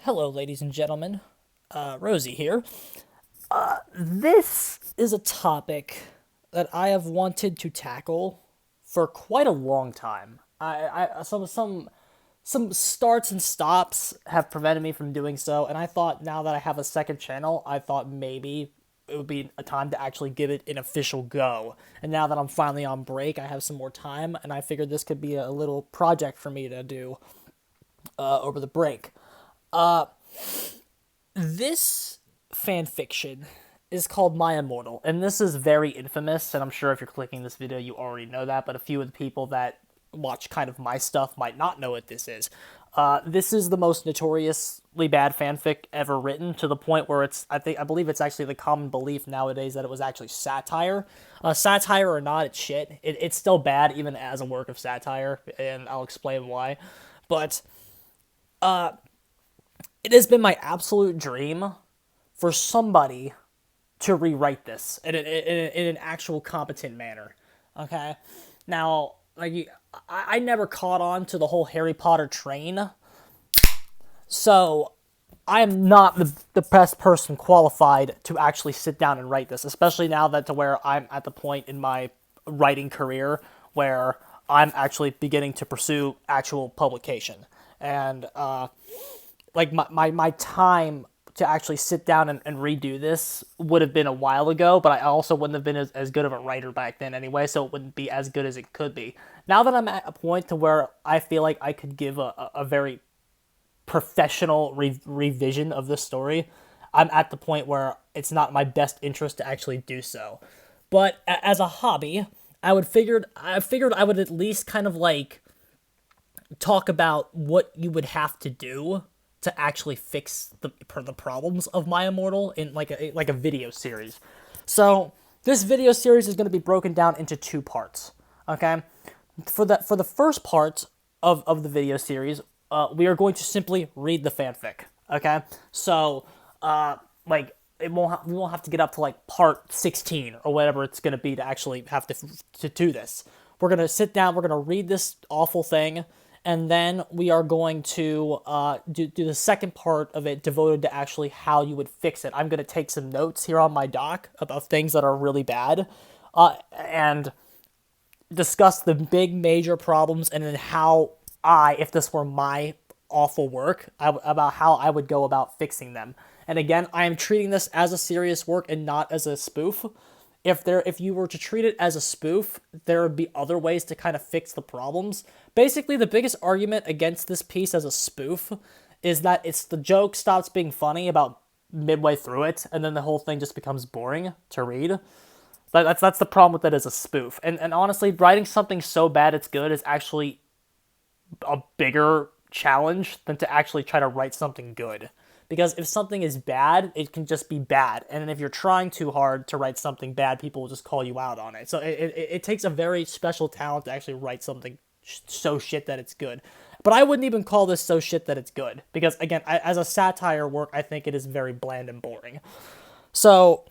Hello, ladies and gentlemen. Rosie here. This is a topic that I have wanted to tackle for quite a long time. Some starts and stops have prevented me from doing so, and I thought now that I have a second channel, I thought maybe it would be a time to actually give it an official go. And now that I'm finally on break, I have some more time, and I figured this could be a little project for me to do over the break. This fan fiction is called My Immortal, and this is very infamous, and I'm sure if you're clicking this video you already know that, but a few of the people that watch kind of my stuff might not know what this is. This is the most notoriously bad fanfic ever written, to the point where I believe it's actually the common belief nowadays that it was actually satire. Satire or not, it's shit. It's still bad even as a work of satire, and I'll explain why. But it has been my absolute dream for somebody to rewrite this in an actual competent manner. Okay, now I never caught on to the whole Harry Potter train, so I am not the best person qualified to actually sit down and write this, especially now that to where I'm at the point in my writing career where I'm actually beginning to pursue actual publication. And like my time to actually sit down and redo this would have been a while ago, but I also wouldn't have been as good of a writer back then anyway, so it wouldn't be as good as it could be. Now that I'm at a point to where I feel like I could give a very professional revision of this story, I'm at the point where it's not my best interest to actually do so. But as a hobby, I figured I would at least kind of like talk about what you would have to do to actually fix the problems of My Immortal in like a video series. So this video series is going to be broken down into two parts. Okay, for the first part of the video series, we are going to simply read the fanfic. Okay, so like we won't have to get up to like part 16 or whatever it's going to be to actually have to do this. We're going to sit down, we're going to read this awful thing, and then we are going to do the second part of it devoted to actually how you would fix it. I'm going to take some notes here on my doc about things that are really bad, and discuss the big major problems, and then how if this were my awful work, about how I would go about fixing them. And again, I am treating this as a serious work and not as a spoof. If you were to treat it as a spoof, there would be other ways to kind of fix the problems. Basically, the biggest argument against this piece as a spoof is that the joke stops being funny about midway through it, and then the whole thing just becomes boring to read. That's the problem with it as a spoof. And honestly, writing something so bad it's good is actually a bigger challenge than to actually try to write something good. Because if something is bad, it can just be bad. And if you're trying too hard to write something bad, people will just call you out on it. So it takes a very special talent to actually write something so shit that it's good. But I wouldn't even call this so shit that it's good. Because, again, as a satire work, I think it is very bland and boring. So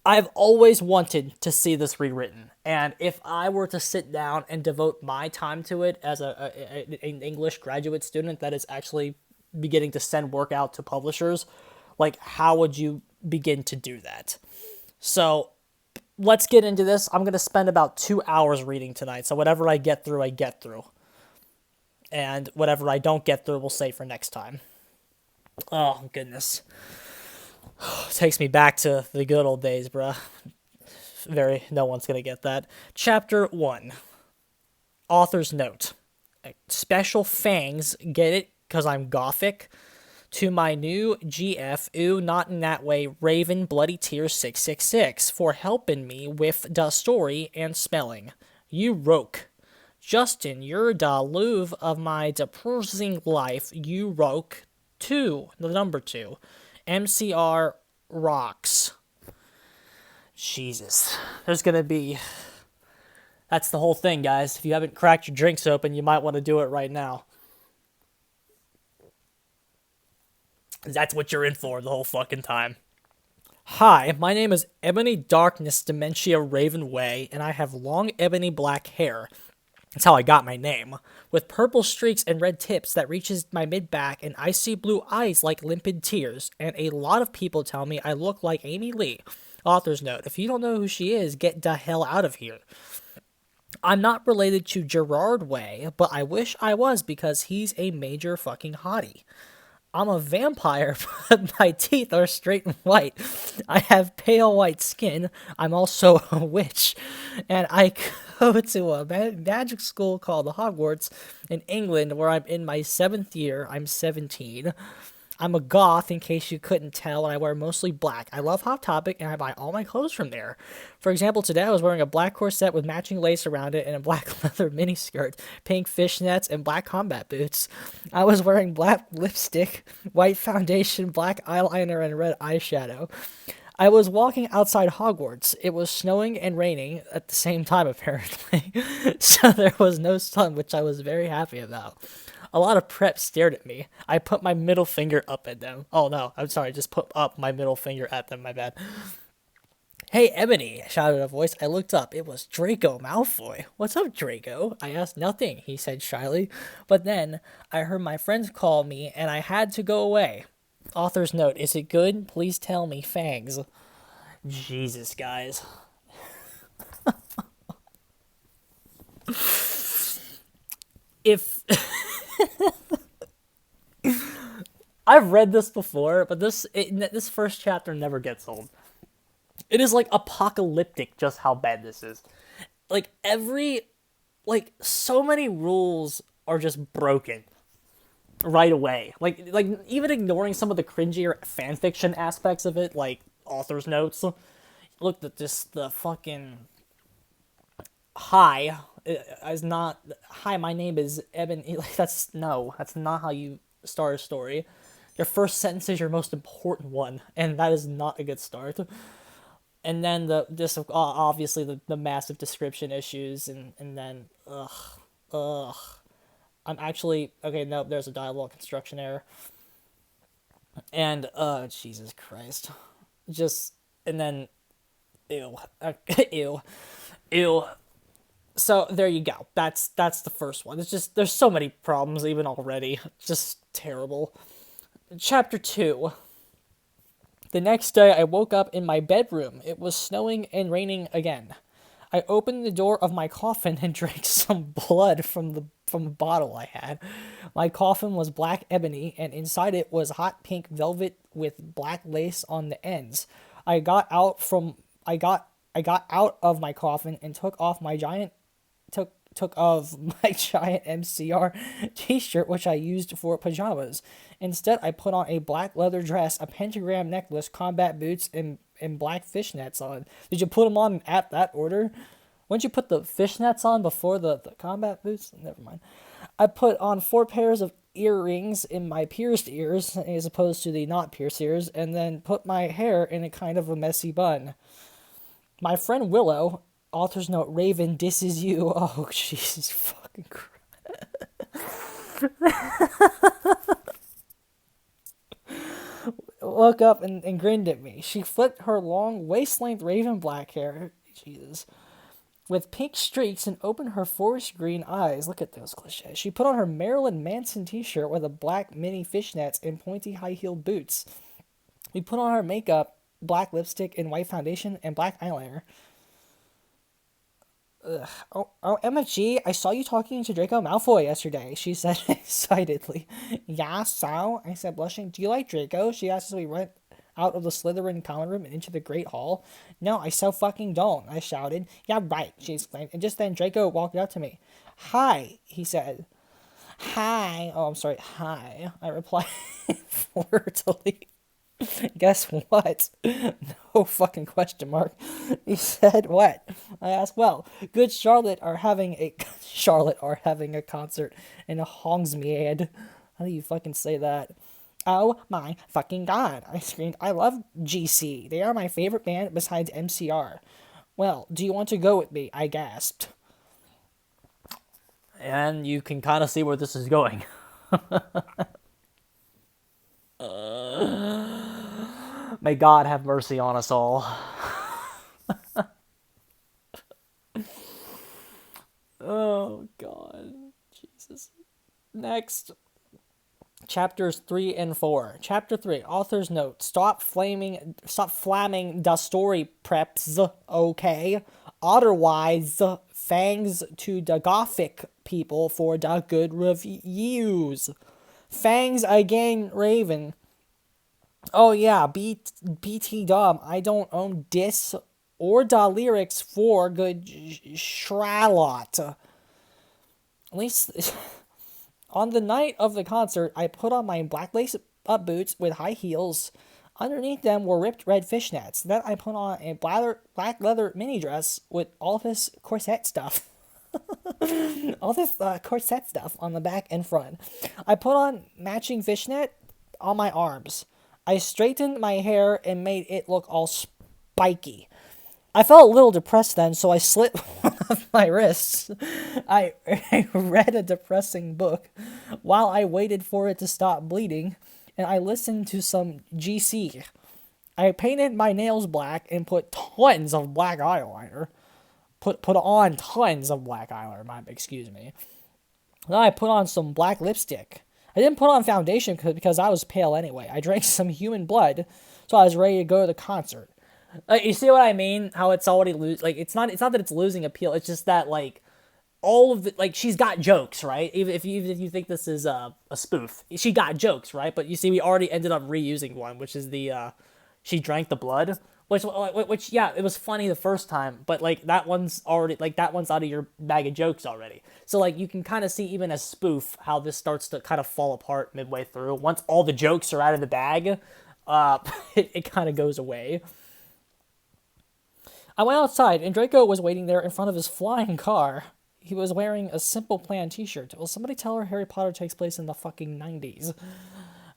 I've always wanted to see this rewritten. And if I were to sit down and devote my time to it as an English graduate student that is actually beginning to send work out to publishers, like, how would you begin to do that? So let's get into this. I'm going to spend about 2 hours reading tonight, so whatever I get through, I get through. And whatever I don't get through, we'll save for next time. Oh, goodness. Takes me back to the good old days, bruh. No one's going to get that. Chapter 1. Author's note. Special fangs, get it? Because I'm gothic. To my new GF, ooh, not in that way, Raven Bloody Tears 666, for helping me with da story and spelling. You roke. Justin, you're da Louvre of my depressing life, you roke. 2, the number 2. MCR rocks. Jesus. There's gonna be... That's the whole thing, guys. If you haven't cracked your drinks open, you might want to do it right now. That's what you're in for the whole fucking time. Hi, my name is Ebony Darkness Dementia Raven Way, and I have long ebony black hair. That's how I got my name. With purple streaks and red tips that reaches my mid-back and icy blue eyes like limpid tears, and a lot of people tell me I look like Amy Lee. Author's note, if you don't know who she is, get the hell out of here. I'm not related to Gerard Way, but I wish I was because he's a major fucking hottie. I'm a vampire, but my teeth are straight and white. I have pale white skin. I'm also a witch. And I go to a magic school called Hogwarts in England where I'm in my 7th year. I'm 17. I'm a goth, in case you couldn't tell, and I wear mostly black. I love Hot Topic, and I buy all my clothes from there. For example, today I was wearing a black corset with matching lace around it and a black leather miniskirt, pink fishnets, and black combat boots. I was wearing black lipstick, white foundation, black eyeliner, and red eyeshadow. I was walking outside Hogwarts. It was snowing and raining at the same time, apparently, so there was no sun, which I was very happy about. A lot of preps stared at me. I put my middle finger up at them. Oh no, I'm sorry, just put up my middle finger at them, my bad. Hey, Ebony, shouted a voice. I looked up. It was Draco Malfoy. What's up, Draco? I asked nothing, he said shyly. But then I heard my friends call me, and I had to go away. Author's note, is it good? Please tell me, Fangs. Jesus, guys. If I've read this before, but this first chapter never gets old. It is like apocalyptic just how bad this is. Like so many rules are just broken right away. Like even ignoring some of the cringier fanfiction aspects of it, like author's notes. Look at this, the fucking hi is not hi. My name is Evan. Like that's not how you start a story. Your first sentence is your most important one, and that is not a good start. And then obviously the massive description issues, and then ugh. I'm actually okay. No, there's a dialogue construction error, and Jesus Christ, just and then ew, ew, ew. So there you go. That's the first one. It's just there's so many problems even already. Just terrible. Chapter 2. The next day I woke up in my bedroom. It was snowing and raining again. I opened the door of my coffin and drank some blood from a bottle I had. My coffin was black ebony, and inside it was hot pink velvet with black lace on the ends. I got out of my coffin and took off my giant MCR t-shirt, which I used for pajamas. Instead, I put on a black leather dress, a pentagram necklace, combat boots, and black fishnets on. Did you put them on at that order? Wouldn't you put the fishnets on before the combat boots? Never mind. I put on 4 pairs of earrings in my pierced ears, as opposed to the not pierced ears, and then put my hair in a kind of a messy bun. My friend Willow, author's note, Raven, disses you. Oh, Jesus fucking Christ. Woke up and grinned at me. She flipped her long, waist-length raven black hair, Jesus, with pink streaks and opened her forest green eyes. Look at those cliches. She put on her Marilyn Manson t-shirt with a black mini fishnets and pointy high-heeled boots. We put on her makeup, black lipstick and white foundation, and black eyeliner. Ugh. Oh, MFG, I saw you talking to Draco Malfoy yesterday, she said excitedly. Yeah, so? I said, blushing. Do you like Draco? She asked as we went out of the Slytherin common room and into the Great Hall. No, I so fucking don't, I shouted. Yeah, right, she exclaimed. And just then Draco walked up to me. Hi, he said. Hi. Oh, I'm sorry. Hi, I replied flirtily. Guess what? No fucking question mark. He said what? I asked, well, good Charlotte are having a concert in Hogsmeade. How do you fucking say that? Oh my fucking god, I screamed. I love GC. They are my favorite band besides MCR. Well, do you want to go with me? I gasped. And you can kind of see where this is going. May God have mercy on us all. Oh, God. Jesus. Next. Chapters 3 and 4. Chapter 3, author's note. Stop flamming the story preps, okay? Otherwise, thanks to the Gothic people for the good reviews. Thanks again, Raven. Oh yeah, BT Dub, I don't own this or the lyrics for good Charlotte. At least... On the night of the concert, I put on my black lace-up boots with high heels. Underneath them were ripped red fishnets. Then I put on a black leather mini dress with all this corset stuff. all this corset stuff on the back and front. I put on matching fishnet on my arms. I straightened my hair and made it look all spiky. I felt a little depressed then, so I slit one of my wrists. I read a depressing book while I waited for it to stop bleeding, and I listened to some GC. I painted my nails black and put tons of black eyeliner. Put on tons of black eyeliner, excuse me. Then I put on some black lipstick. I didn't put on foundation because I was pale anyway. I drank some human blood, so I was ready to go to the concert. You see what I mean? How it's already it's not that it's losing appeal. It's just that all of the she's got jokes, right? Even if you think this is a spoof, she got jokes, right? But you see, we already ended up reusing one, which is the she drank the blood, which yeah, it was funny the first time, but that one's already that one's out of your bag of jokes already. So you can kind of see even as spoof how this starts to kind of fall apart midway through. Once all the jokes are out of the bag, it kind of goes away. I went outside, and Draco was waiting there in front of his flying car. He was wearing a Simple Plan t-shirt. Will somebody tell her Harry Potter takes place in the fucking 90s?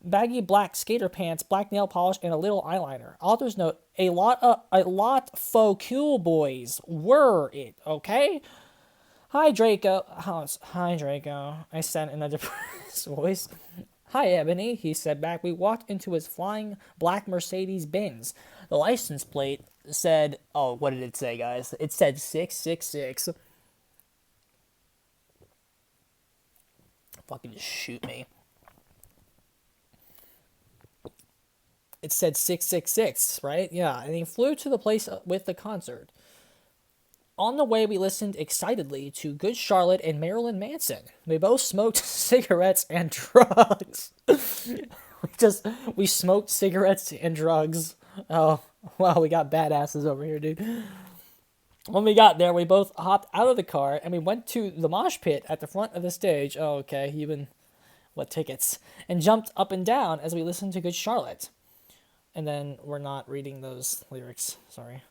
Baggy black skater pants, black nail polish, and a little eyeliner. Author's note, a lot faux cool boys were it, okay? Hi, Draco. Hi, Draco, I said in a depressed voice. Hi, Ebony, he said back. We walked into his flying black Mercedes-Benz. The license plate said, oh, what did it say, guys? It said 666. Fucking just shoot me. It said 666, right? Yeah, and he flew to the place with the concert. On the way, we listened excitedly to Good Charlotte and Marilyn Manson. We both smoked cigarettes and drugs. we smoked cigarettes and drugs. Oh, wow, we got badasses over here, dude. When we got there, we both hopped out of the car, and we went to the mosh pit at the front of the stage. Oh, okay, what tickets? And jumped up and down as we listened to Good Charlotte. And then we're not reading those lyrics, sorry.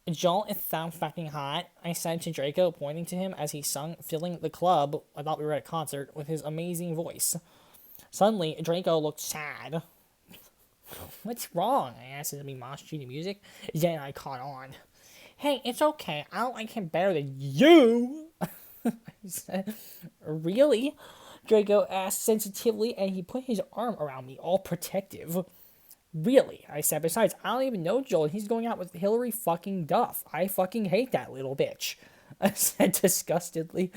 Joel is so fucking hot, I said to Draco, pointing to him as he sung, filling the club, I thought we were at a concert, with his amazing voice. Suddenly, Draco looked sad. What's wrong? I asked him to be mosh cheating music. Then I caught on. Hey, it's okay. I don't like him better than you. I said, really? Draco asked sensitively, and he put his arm around me, all protective. Really? I said. Besides, I don't even know Joel. He's going out with Hillary fucking Duff. I fucking hate that little bitch. I said disgustedly,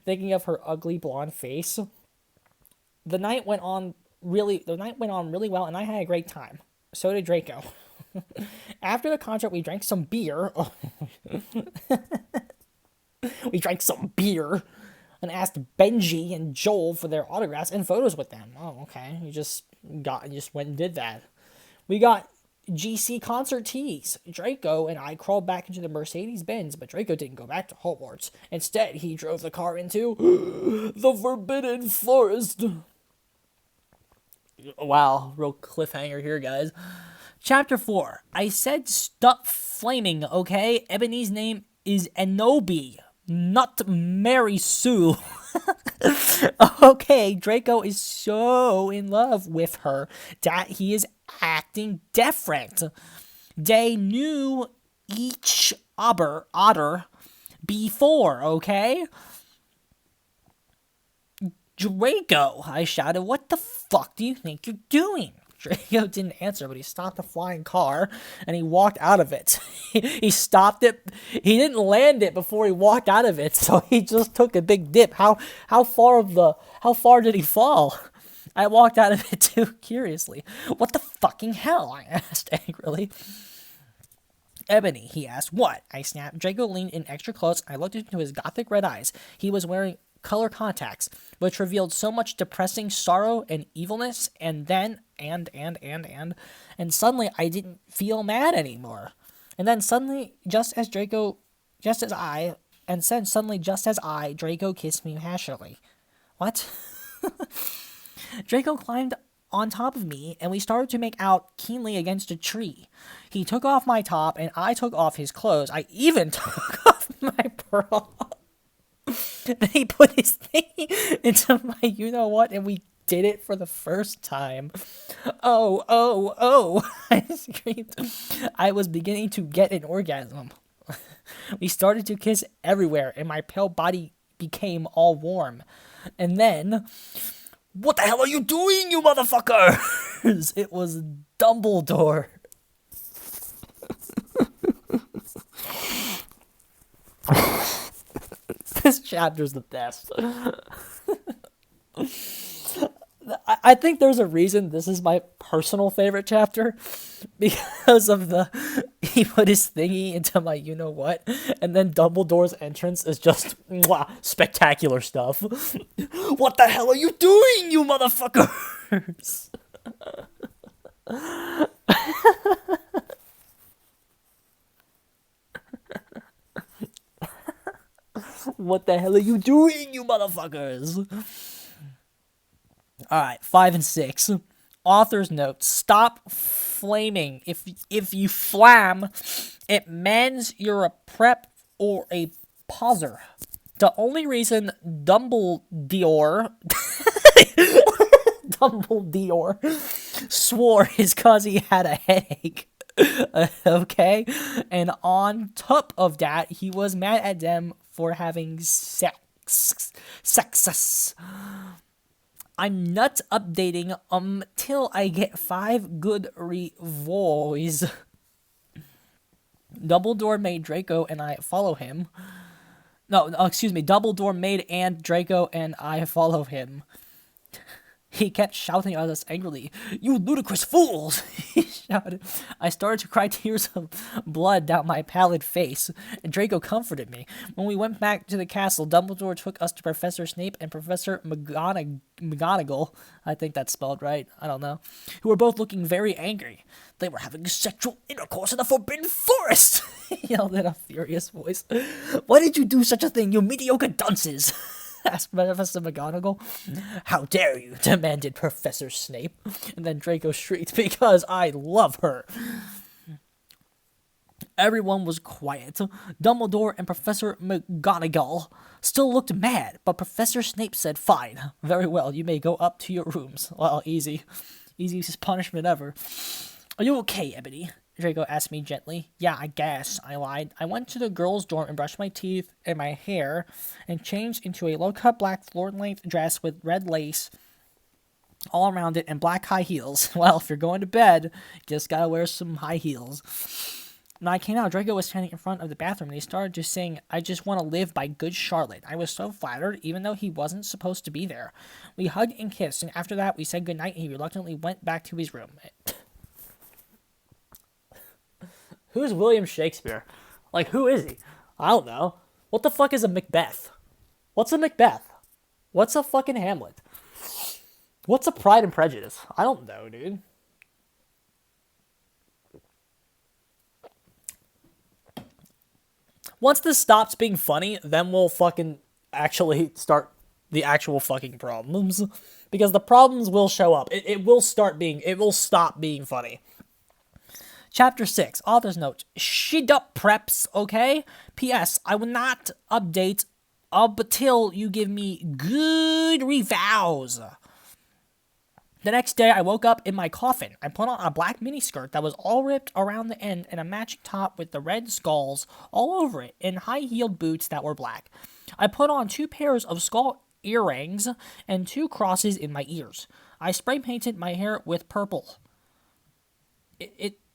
thinking of her ugly blonde face. The night went on really well, and I had a great time. So did Draco. After the concert, we drank some beer. And asked Benji and Joel for their autographs and photos with them. Oh, okay. You just went and did that. We got GC concert tees. Draco and I crawled back into the Mercedes-Benz, but Draco didn't go back to Hogwarts. Instead, he drove the car into the Forbidden Forest. Wow, real cliffhanger here, guys. Chapter 4. I said stop flaming, okay? Ebony's name is Enobi, not Mary Sue. Okay, Draco is so in love with her that he is acting different. They knew each other before, okay? Draco, I shouted, what the fuck do you think you're doing? Draco didn't answer, but he stopped the flying car and he walked out of it. He stopped it. He didn't land it before he walked out of it, so he just took a big dip. How far did he fall? I walked out of it too, curiously. What the fucking hell? I asked angrily. Ebony, he asked. What? I snapped. Draco leaned in extra close. I looked into his gothic red eyes. He was wearing color contacts, which revealed so much depressing sorrow and evilness, and then, and suddenly I didn't feel mad anymore. And then suddenly, just as Draco kissed me passionately. What? Draco climbed on top of me, and we started to make out keenly against a tree. He took off my top, and I took off his clothes. I even took off my bra. Then he put his thing into my you-know-what, and we did it for the first time. Oh, I screamed. I was beginning to get an orgasm. We started to kiss everywhere, and my pale body became all warm. And then... What the hell are you doing, you motherfuckers? It was Dumbledore. This chapter's the best. I think there's a reason this is my personal favorite chapter, because of he put his thingy into my you-know-what, and then Dumbledore's entrance is just spectacular stuff. What the hell are you doing, you motherfuckers? What the hell are you doing, you motherfuckers? Alright, 5 and 6. Author's note. Stop flaming. If you flam, it means you're a prep or a poser. The only reason Dumbledore swore is cause he had a headache. Okay? And on top of that, he was mad at them for having sex. I'm not updating till I get 5 good reviews. Dumbledore made Draco and I follow him. Dumbledore made and Draco and I follow him. He kept shouting at us angrily. You ludicrous fools! He shouted. I started to cry tears of blood down my pallid face, and Draco comforted me. When we went back to the castle, Dumbledore took us to Professor Snape and Professor McGonagall, I think that's spelled right, I don't know, who were both looking very angry. They were having sexual intercourse in the Forbidden Forest! He yelled in a furious voice. Why did you do such a thing, you mediocre dunces? Asked Professor McGonagall. How dare you? Demanded Professor Snape. And then Draco shrieked, because I love her. Everyone was quiet. Dumbledore and Professor McGonagall still looked mad, but Professor Snape said, fine. Very well, you may go up to your rooms. Well, easy. Easiest punishment ever. Are you okay, Ebony? Draco asked me gently. Yeah, I guess, I lied. I went to the girls' dorm and brushed my teeth and my hair and changed into a low-cut black floor-length dress with red lace all around it and black high heels. Well, if you're going to bed, just gotta wear some high heels. When I came out, Draco was standing in front of the bathroom and he started to sing, I Just Want to Live by Good Charlotte. I was so flattered, even though he wasn't supposed to be there. We hugged and kissed, and after that, we said goodnight and he reluctantly went back to his room. Who's William Shakespeare? Like, who is he? I don't know. What the fuck is a Macbeth? What's a Macbeth? What's a fucking Hamlet? What's a Pride and Prejudice? I don't know, dude. Once this stops being funny, then we'll fucking actually start the actual fucking problems. Because the problems will show up. It will stop being funny. Chapter 6, author's note. Shit up, preps, okay? P.S. I will not update up until you give me good reviews. The next day, I woke up in my coffin. I put on a black miniskirt that was all ripped around the end and a matching top with the red skulls all over it and high-heeled boots that were black. I put on 2 pairs of skull earrings and 2 crosses in my ears. I spray-painted my hair with purple.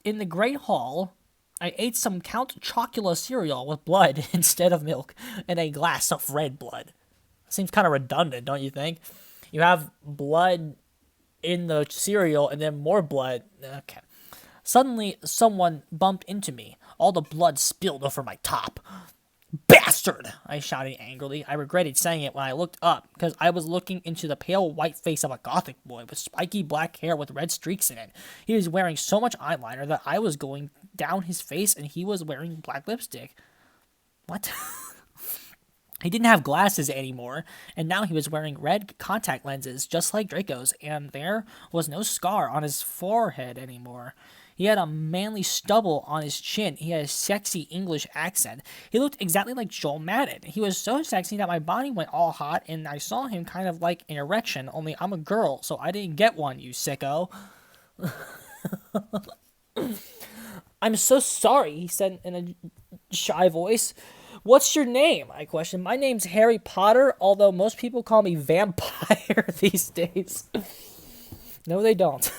In the Great Hall, I ate some Count Chocula cereal with blood instead of milk and a glass of red blood. Seems kind of redundant, don't you think? You have blood in the cereal and then more blood. Okay. Suddenly, someone bumped into me. All the blood spilled over my top. Bastard! I shouted angrily. I regretted saying it when I looked up, because I was looking into the pale white face of a gothic boy with spiky black hair with red streaks in it. He was wearing so much eyeliner that I was going down his face, and he was wearing black lipstick. What? He didn't have glasses anymore, and now he was wearing red contact lenses, just like Draco's, and there was no scar on his forehead anymore. He had a manly stubble on his chin. He had a sexy English accent. He looked exactly like Joel Madden. He was so sexy that my body went all hot, and I saw him kind of like an erection, only I'm a girl, so I didn't get one, you sicko. I'm so sorry, he said in a shy voice. What's your name? I questioned. My name's Harry Potter, although most people call me Vampire these days. No, they don't.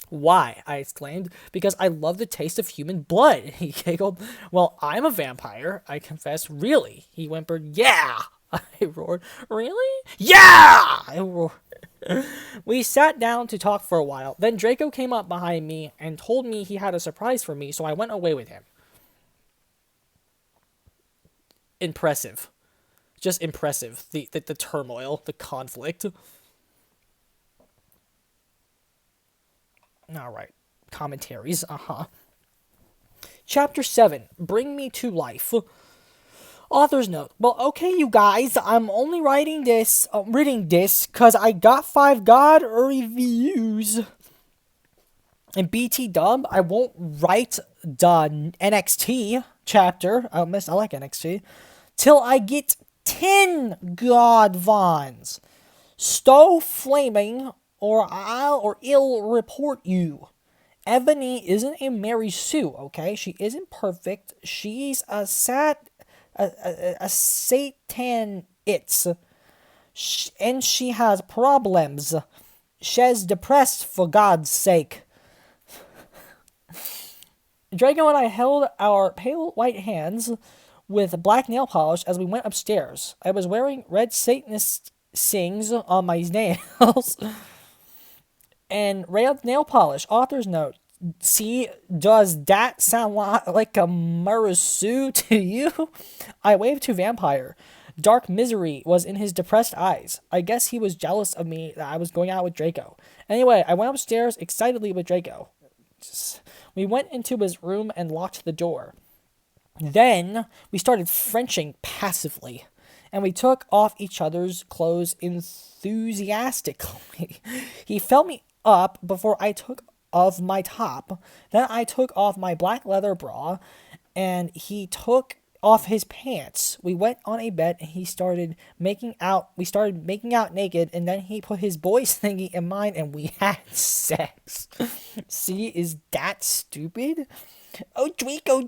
Why? I exclaimed. Because I love the taste of human blood, he giggled. Well, I'm a vampire, I confessed. Really? He whimpered. Yeah! I roared. Really? Yeah! I roared. We sat down to talk for a while. Then Draco came up behind me and told me he had a surprise for me, so I went away with him. Impressive. Just impressive. The turmoil, the conflict. Alright. Commentaries. Chapter 7. Bring Me to Life. Author's note. Well, okay, you guys. I'm only reading this, because I got 5 God reviews. In BT dub, I won't write the NXT chapter. I like NXT. Till I get 10 God Vons. Stow flaming, or I'll report you. Ebony isn't a Mary Sue, okay? She isn't perfect. She's a Satan. And she has problems. She's depressed, for God's sake. Draco and I held our pale white hands with black nail polish as we went upstairs. I was wearing red Satanist sings on my nails and red nail polish. Author's note. See, does that sound like a Marisu to you? I waved to Vampire. Dark misery was in his depressed eyes. I guess he was jealous of me that I was going out with Draco. Anyway, I went upstairs excitedly with Draco. We went into his room and locked the door. Then we started Frenching passively, and we took off each other's clothes enthusiastically. He felt me up before I took off my top. Then I took off my black leather bra, and he took off his pants. We went on a bed, and we started making out naked, and then he put his boy's thingy in mine, and we had sex. See, is that stupid? Oh, Draco,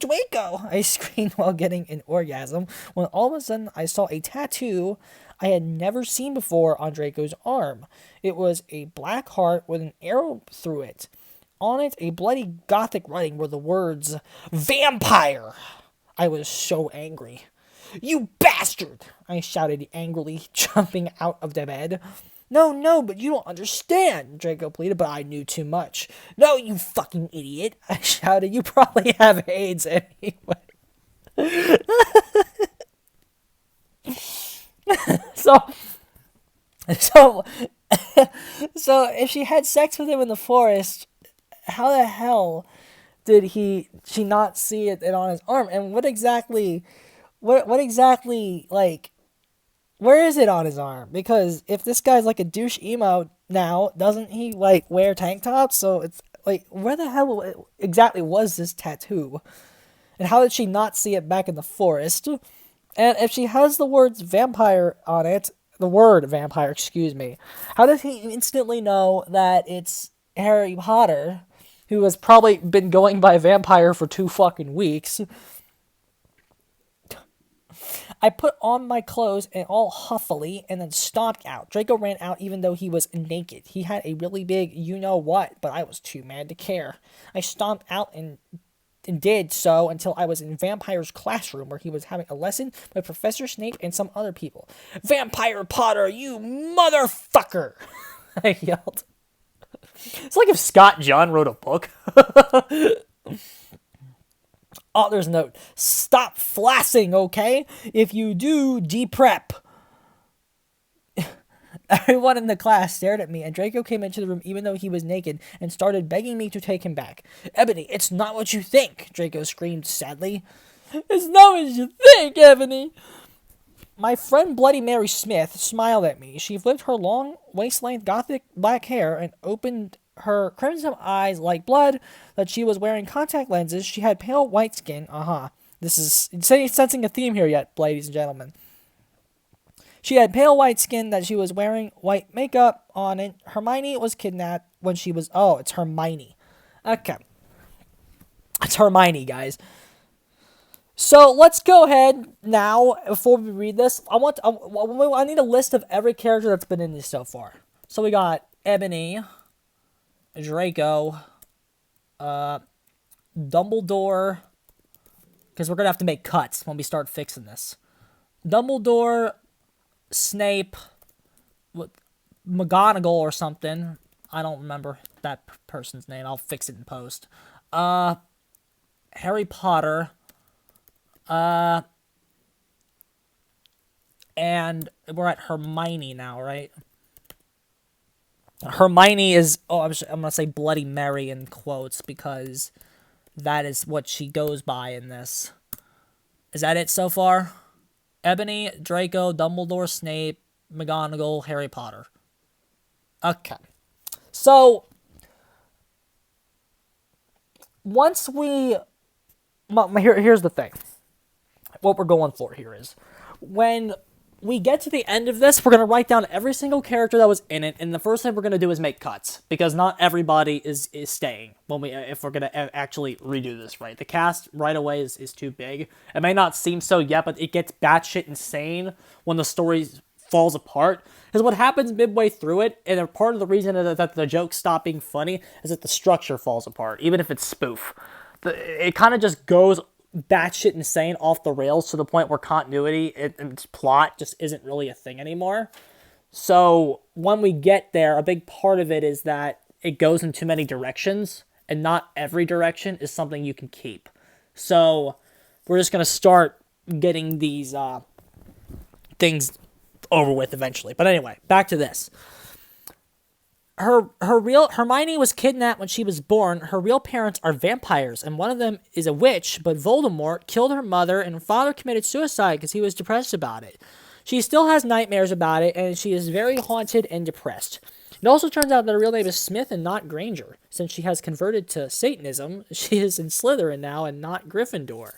I screamed while getting an orgasm, when all of a sudden I saw a tattoo I had never seen before on Draco's arm. It was a black heart with an arrow through it. On it, a bloody gothic writing were the words, Vampire! I was so angry. You bastard! I shouted angrily, jumping out of the bed. No, but you don't understand, Draco pleaded, but I knew too much. No, you fucking idiot, I shouted. You probably have AIDS anyway. So if she had sex with him in the forest, how the hell did she not see it on his arm? And what exactly, like, where is it on his arm? Because if this guy's like a douche emo now, doesn't he like wear tank tops? So it's like, where the hell exactly was this tattoo? And how did she not see it back in the forest? And if she has the words vampire on it, the word vampire, excuse me, how does he instantly know that it's Harry Potter, who has probably been going by vampire for 2 fucking weeks? I put on my clothes and all huffily and then stomped out. Draco ran out even though he was naked. He had a really big you-know-what, but I was too mad to care. I stomped out and did so until I was in Vampire's classroom where he was having a lesson with Professor Snape and some other people. "Vampire Potter, you motherfucker!" I yelled. It's like if Scott John wrote a book. Author's note: stop flassing, okay? If you do, deprep. Everyone in the class stared at me, and Draco came into the room even though he was naked and started begging me to take him back. "Ebony, it's not what you think," Draco screamed sadly. "It's not what you think, Ebony." My friend Bloody Mary Smith smiled at me. She flipped her long, waist-length gothic black hair and opened her crimson eyes like blood that she was wearing contact lenses. She had pale white skin. This is sensing a theme here yet, ladies and gentlemen. She had pale white skin that she was wearing white makeup on it. Hermione was kidnapped when she was... Oh, it's Hermione. Okay. It's Hermione, guys. So let's go ahead now, before we read this. I need a list of every character that's been in this so far. So we got Ebony, Draco, Dumbledore, because we're going to have to make cuts when we start fixing this. Dumbledore, Snape, McGonagall or something. I don't remember that person's name. I'll fix it in post. Harry Potter. And we're at Hermione now, right? Hermione is... Oh, I'm going to say Bloody Mary in quotes because that is what she goes by in this. Is that it so far? Ebony, Draco, Dumbledore, Snape, McGonagall, Harry Potter. Okay. So, once we... Here's the thing. What we're going for here is, when we get to the end of this, we're going to write down every single character that was in it, and the first thing we're going to do is make cuts, because not everybody is staying if we're going to actually redo this, right? The cast right away is too big. It may not seem so yet, but it gets batshit insane when the story falls apart, because what happens midway through it, and part of the reason that the jokes stop being funny, is that the structure falls apart, even if it's spoof. It kind of just goes batshit insane off the rails to the point where continuity and plot just isn't really a thing anymore. So when we get there, a big part of it is that it goes in too many directions, and not every direction is something you can keep. So we're just going to start getting these things over with eventually. But anyway, back to this. Hermione was kidnapped when she was born. Her real parents are vampires, and one of them is a witch, but Voldemort killed her mother, and her father committed suicide because he was depressed about it. She still has nightmares about it, and she is very haunted and depressed. It also turns out that her real name is Smith and not Granger. Since she has converted to Satanism, she is in Slytherin now and not Gryffindor.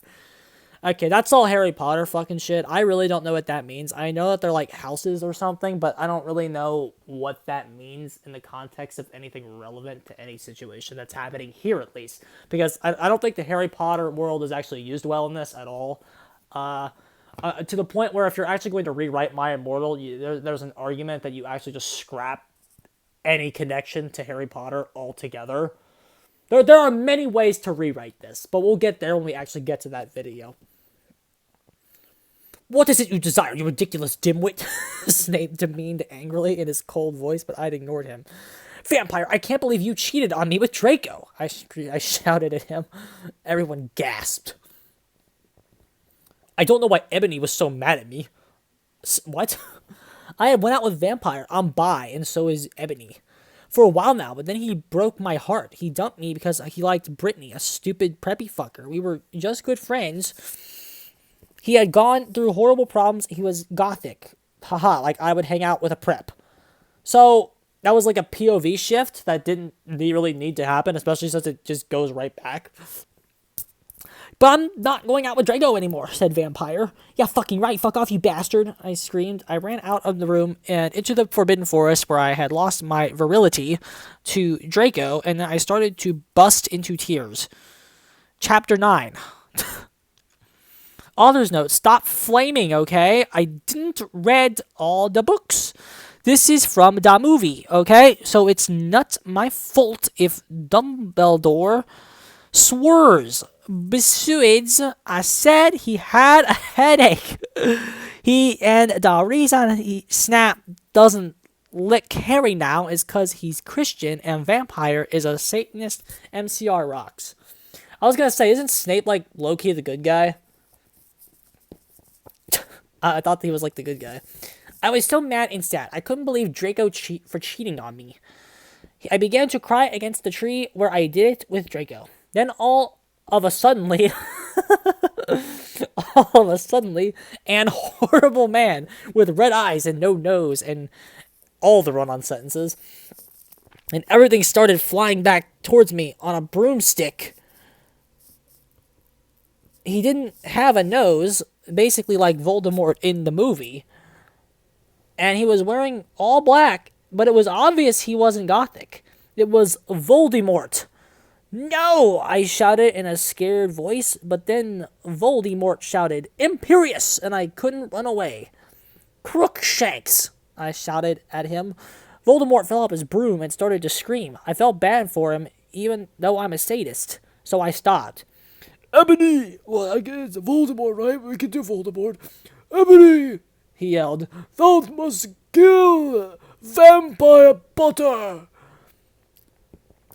Okay, that's all Harry Potter fucking shit. I really don't know what that means. I know that they're like houses or something, but I don't really know what that means in the context of anything relevant to any situation that's happening here, at least. Because I don't think the Harry Potter world is actually used well in this at all. To the point where if you're actually going to rewrite My Immortal, there's an argument that you actually just scrap any connection to Harry Potter altogether. There are many ways to rewrite this, but we'll get there when we actually get to that video. "What is it you desire, you ridiculous dimwit?" Snape demeaned angrily in his cold voice, but I'd ignored him. "Vampire, I can't believe you cheated on me with Draco!" I shouted at him. Everyone gasped. "I don't know why Ebony was so mad at me." What? "I had went out with Vampire. I'm bi, and so is Ebony. For a while now, but then he broke my heart. He dumped me because he liked Brittany, a stupid preppy fucker. We were just good friends. He had gone through horrible problems. He was gothic. Haha, like I would hang out with a prep." So, that was like a POV shift that didn't really need to happen, especially since it just goes right back. "But I'm not going out with Draco anymore," said Vampire. "Yeah, fucking right. Fuck off, you bastard," I screamed. I ran out of the room and into the Forbidden Forest where I had lost my virility to Draco, and then I started to bust into tears. Chapter 9. Author's note, stop flaming, okay? I didn't read all the books. This is from the movie, okay? So it's not my fault if Dumbledore swears. Besides, I said he had a headache. And the reason Snap doesn't lick Harry now is because he's Christian and Vampire is a Satanist. MCR rocks. I was gonna say, isn't Snape like low-key the good guy? I thought he was like the good guy. I was so mad and sad. I couldn't believe Draco for cheating on me. I began to cry against the tree where I did it with Draco. Then all of a suddenly, an horrible man with red eyes and no nose and all the run-on sentences, and everything started flying back towards me on a broomstick. He didn't have a nose, basically like Voldemort in the movie, and he was wearing all black, but it was obvious he wasn't Gothic. It was Voldemort. No, I shouted in a scared voice, but then Voldemort shouted, Imperious, and I couldn't run away. Crookshanks, I shouted at him. Voldemort fell off his broom and started to scream. I felt bad for him, even though I'm a sadist, so I stopped. Ebony! Well, I guess Voldemort, right? We can do Voldemort. Ebony! He yelled. Thou must kill Vampire Potter!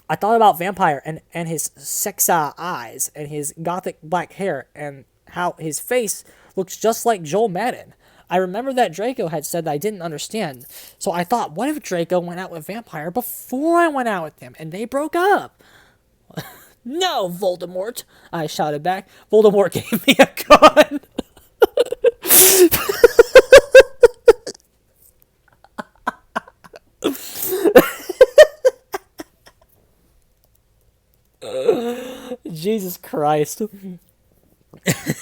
I thought about Vampire and his sexa eyes and his gothic black hair and how his face looks just like Joel Madden. I remember that Draco had said that I didn't understand, so I thought, what if Draco went out with Vampire before I went out with him and they broke up? No, Voldemort, I shouted back. Voldemort gave me a gun. Jesus Christ.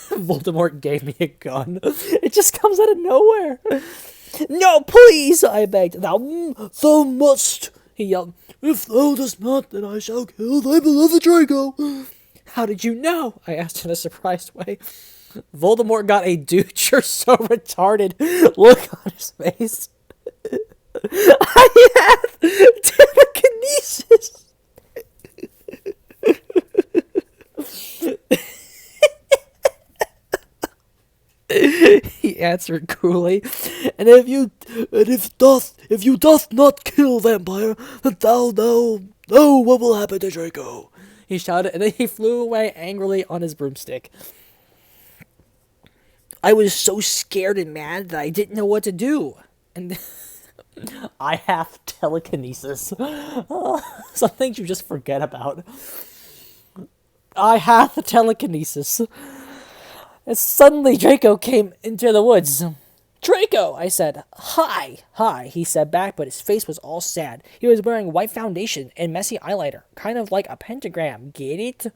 Voldemort gave me a gun. It just comes out of nowhere. No, please, I begged. Thou must, he yelled. If thou dost not, then I shall kill thy beloved Draco. How did you know? I asked in a surprised way. Voldemort got a dude, you're so retarded look on his face. I have telekinesis. He answered coolly, and if you doth not kill Vampire, then thou know what will happen to Draco. He shouted, and then he flew away angrily on his broomstick. I was so scared and mad that I didn't know what to do. And I have telekinesis. Some things you just forget about. I have telekinesis. And suddenly Draco came into the woods. Draco, I said. Hi, he said back, but his face was all sad. He was wearing white foundation and messy eyeliner, kind of like a pentagram. Get it?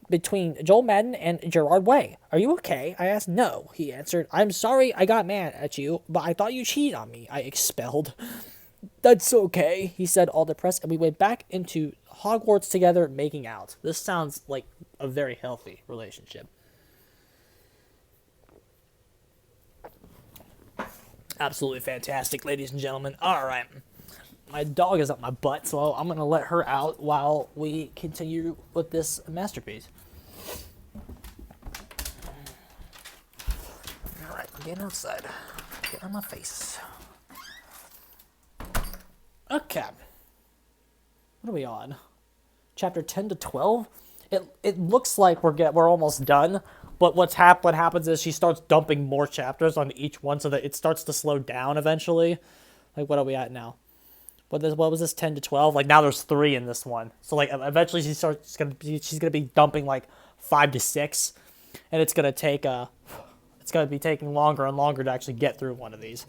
Between Joel Madden and Gerard Way. Are you okay? I asked. No, he answered. I'm sorry I got mad at you, but I thought you cheated on me. I expelled. That's okay, he said, all depressed, and we went back into Hogwarts together, making out. This sounds like a very healthy relationship. Absolutely fantastic, ladies and gentlemen. All right. My dog is up my butt, so I'm going to let her out while we continue with this masterpiece. All right, I'm getting outside. Get on my face. Okay. What are we on? Chapter 10 to 12? It looks like we're almost done, but what happens is she starts dumping more chapters on each one so that it starts to slow down eventually. Like, what are we at now? What was this, 10 to 12? Like, now there's 3 in this one. So, like, eventually she's gonna be dumping, like, 5 to 6. And it's gonna be taking longer and longer to actually get through one of these.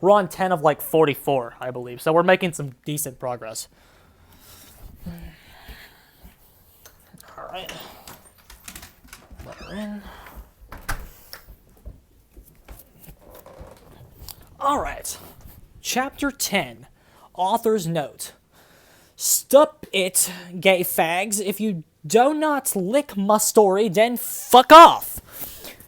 We're on 10 of, like, 44, I believe. So we're making some decent progress. Alright. Let her in. Alright. Chapter 10. Author's note. Stop it, gay fags. If you Do not lick my story, then fuck off.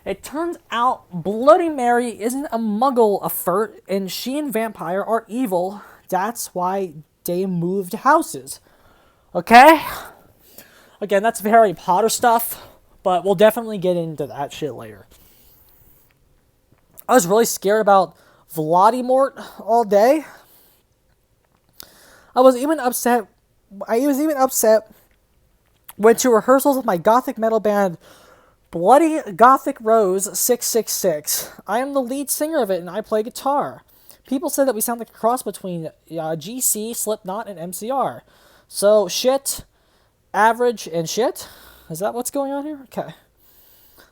It turns out Bloody Mary isn't a muggle effort, and she and Vampire are evil. That's why they moved houses. Okay? Again, that's Harry Potter stuff, but we'll definitely get into that shit later. I was really scared about Voldemort all day. I was even upset went to rehearsals with my gothic metal band Bloody Gothic Rose 666. I am the lead singer of it and I play guitar. People said that we sound like a cross between GC, Slipknot, and MCR. So, shit, average, and shit? Is that what's going on here? Okay.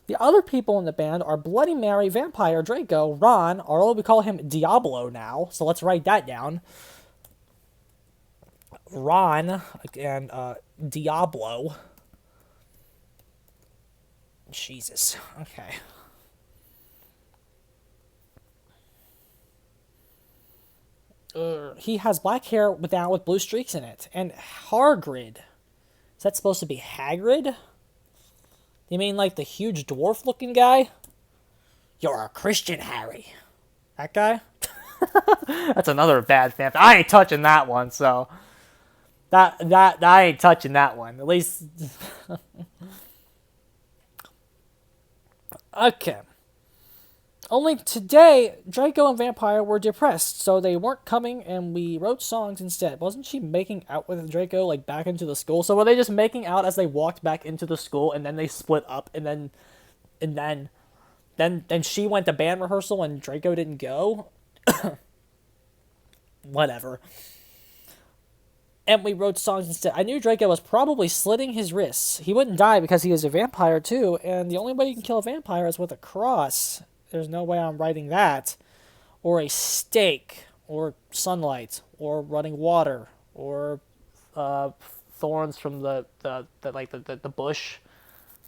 The other people in the band are Bloody Mary, Vampire, Draco, Ron, or we call him Diablo now, so let's write that down. Ron and Diablo. Jesus. Okay. He has black hair with blue streaks in it. And Hargrid. Is that supposed to be Hagrid? You mean like the huge dwarf-looking guy? You're a Christian, Harry. That guy? That's another bad fan. I ain't touching that one, so... That I ain't touching that one. At least... Okay. Only today, Draco and Vampire were depressed, so they weren't coming, and we wrote songs instead. Wasn't she making out with Draco, like, back into the school? So were they just making out as they walked back into the school, and then they split up, and then she went to band rehearsal, and Draco didn't go? Whatever. And we wrote songs instead. I knew Draco was probably slitting his wrists. He wouldn't die because he was a vampire too, and the only way you can kill a vampire is with a cross. There's no way I'm writing that. Or a stake, or sunlight, or running water, or thorns from the bush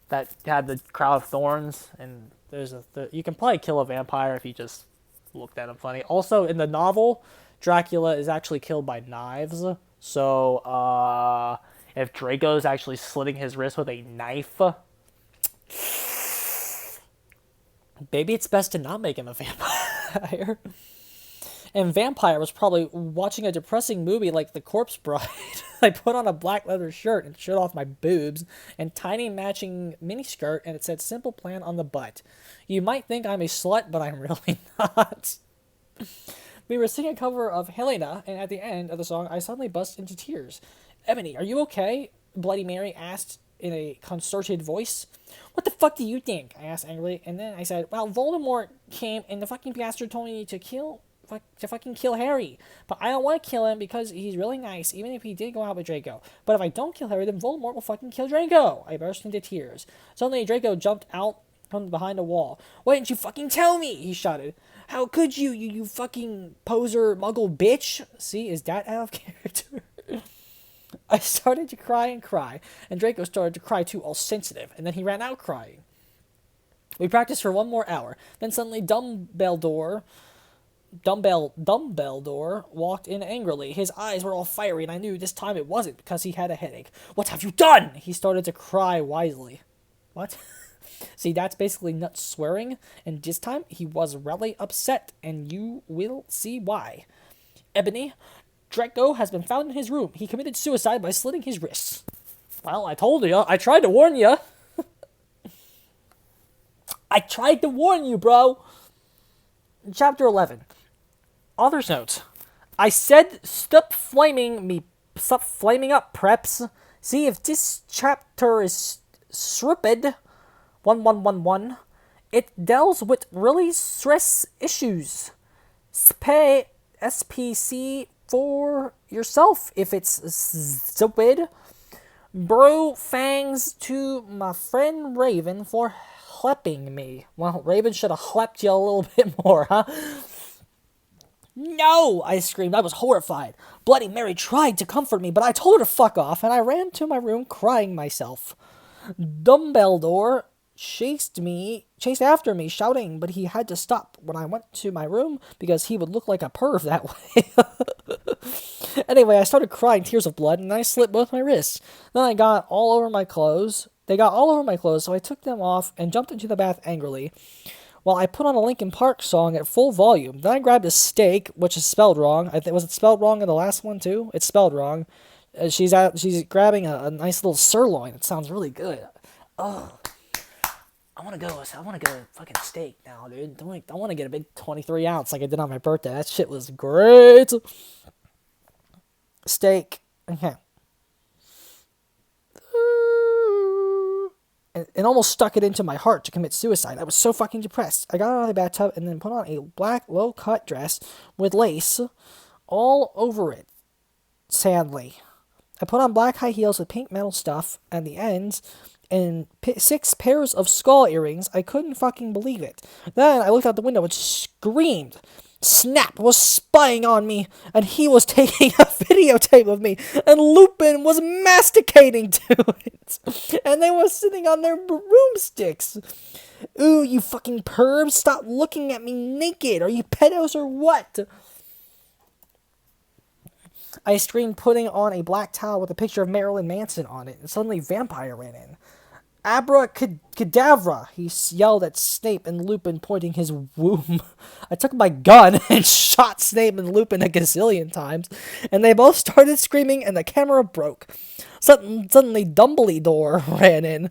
that had the crown of thorns. And you can probably kill a vampire if you just looked at him funny. Also, in the novel, Dracula is actually killed by knives. So, if Draco's actually slitting his wrist with a knife, maybe it's best to not make him a vampire. And Vampire was probably watching a depressing movie like The Corpse Bride. I put on a black leather shirt and showed off my boobs and tiny matching miniskirt, and it said "Simple Plan" on the butt. You might think I'm a slut, but I'm really not. We were singing a cover of Helena, and at the end of the song, I suddenly burst into tears. Ebony, are you okay? Bloody Mary asked in a concerted voice. What the fuck do you think? I asked angrily, and then I said, well, Voldemort came, and the fucking bastard told me to fucking kill Harry. But I don't want to kill him because he's really nice, even if he did go out with Draco. But if I don't kill Harry, then Voldemort will fucking kill Draco. I burst into tears. Suddenly, Draco jumped out from behind a wall. Why didn't you fucking tell me? He shouted. How could you, you fucking poser muggle bitch? See, is that out of character? I started to cry, and Draco started to cry too, all sensitive, and then he ran out crying. We practiced for 1 more hour. Then suddenly Dumbledore walked in angrily. His eyes were all fiery, and I knew this time it wasn't because he had a headache. What have you done? He started to cry wisely. What? See, that's basically nuts swearing, and this time he was really upset, and you will see why. Ebony, Draco has been found in his room. He committed suicide by slitting his wrists. Well, I told you. I tried to warn you. I tried to warn you, bro. Chapter 11. Author's note. I said stop flaming up, preps. See, if this chapter is stupid... 1111. It deals with really stress issues. SPC for yourself if it's stupid. Bro fangs to my friend Raven for schlepping me. Well, Raven should have schlepped you a little bit more, huh? No! I screamed. I was horrified. Bloody Mary tried to comfort me, but I told her to fuck off, and I ran to my room crying myself. Dumbledore chased after me, shouting, but he had to stop when I went to my room because he would look like a perv that way. Anyway, I started crying tears of blood, and I slit both my wrists. Then I got all over my clothes. They got all over my clothes, so I took them off and jumped into the bath angrily. While I put on a Linkin Park song at full volume. Then I grabbed a steak, which is spelled wrong. Was it spelled wrong in the last one too? It's spelled wrong. She's grabbing a nice little sirloin. It sounds really good. Oh, I want to go. I want to go fucking steak now, dude. I want to get a big 23 ounce like I did on my birthday. That shit was great. Steak. Okay. And almost stuck it into my heart to commit suicide. I was so fucking depressed. I got out of the bathtub and then put on a black low-cut dress with lace all over it, sadly. I put on black high heels with pink metal stuff at the ends and 6 pairs of skull earrings. I couldn't fucking believe it. Then I looked out the window and screamed. Snap was spying on me, and he was taking a videotape of me, and Lupin was masticating to it, and they were sitting on their broomsticks. Ooh, you fucking pervs, stop looking at me naked. Are you pedos or what? I screamed, putting on a black towel with a picture of Marilyn Manson on it, and suddenly Vampire ran in. Abracadabra, he yelled at Snape and Lupin, pointing his womb. I took my gun and shot Snape and Lupin a gazillion times, and they both started screaming, and the camera broke. Suddenly, Dumbledore ran in.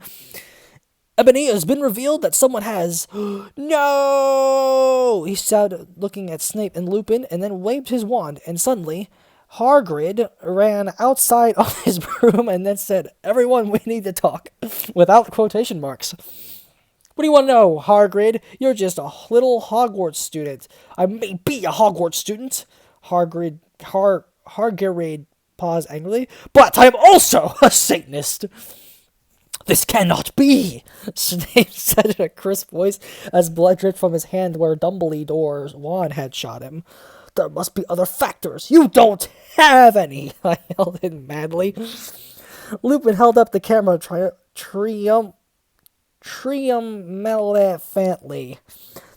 Ebony, it has been revealed that someone has... No! He shouted, looking at Snape and Lupin, and then waved his wand, and suddenly... Hagrid ran outside on his broom and then said, "Everyone, we need to talk," without quotation marks. What do you want to know, Hagrid? You're just a little Hogwarts student. I may be a Hogwarts student. Hagrid paused angrily, but I am also a Satanist. This cannot be, Snape said in a crisp voice as blood dripped from his hand where Dumbledore's wand had shot him. There must be other factors. You don't have any, I yelled in madly. Lupin held up the camera triumphantly.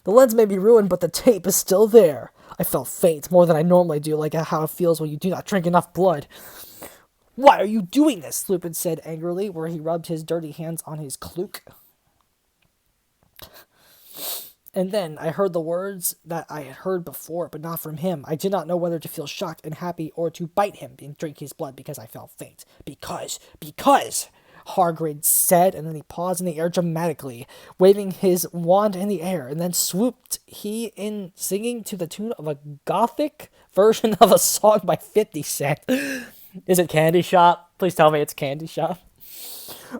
The lens may be ruined, but the tape is still there. I felt faint, more than I normally do, like how it feels when you do not drink enough blood. Why are you doing this? Lupin said angrily, where he rubbed his dirty hands on his cloak. And then I heard the words that I had heard before, but not from him. I did not know whether to feel shocked and happy or to bite him and drink his blood because I felt faint. Because, Hagrid said, and then he paused in the air dramatically, waving his wand in the air, and then swooped he in, singing to the tune of a gothic version of a song by 50 Cent. Is it Candy Shop? Please tell me it's Candy Shop.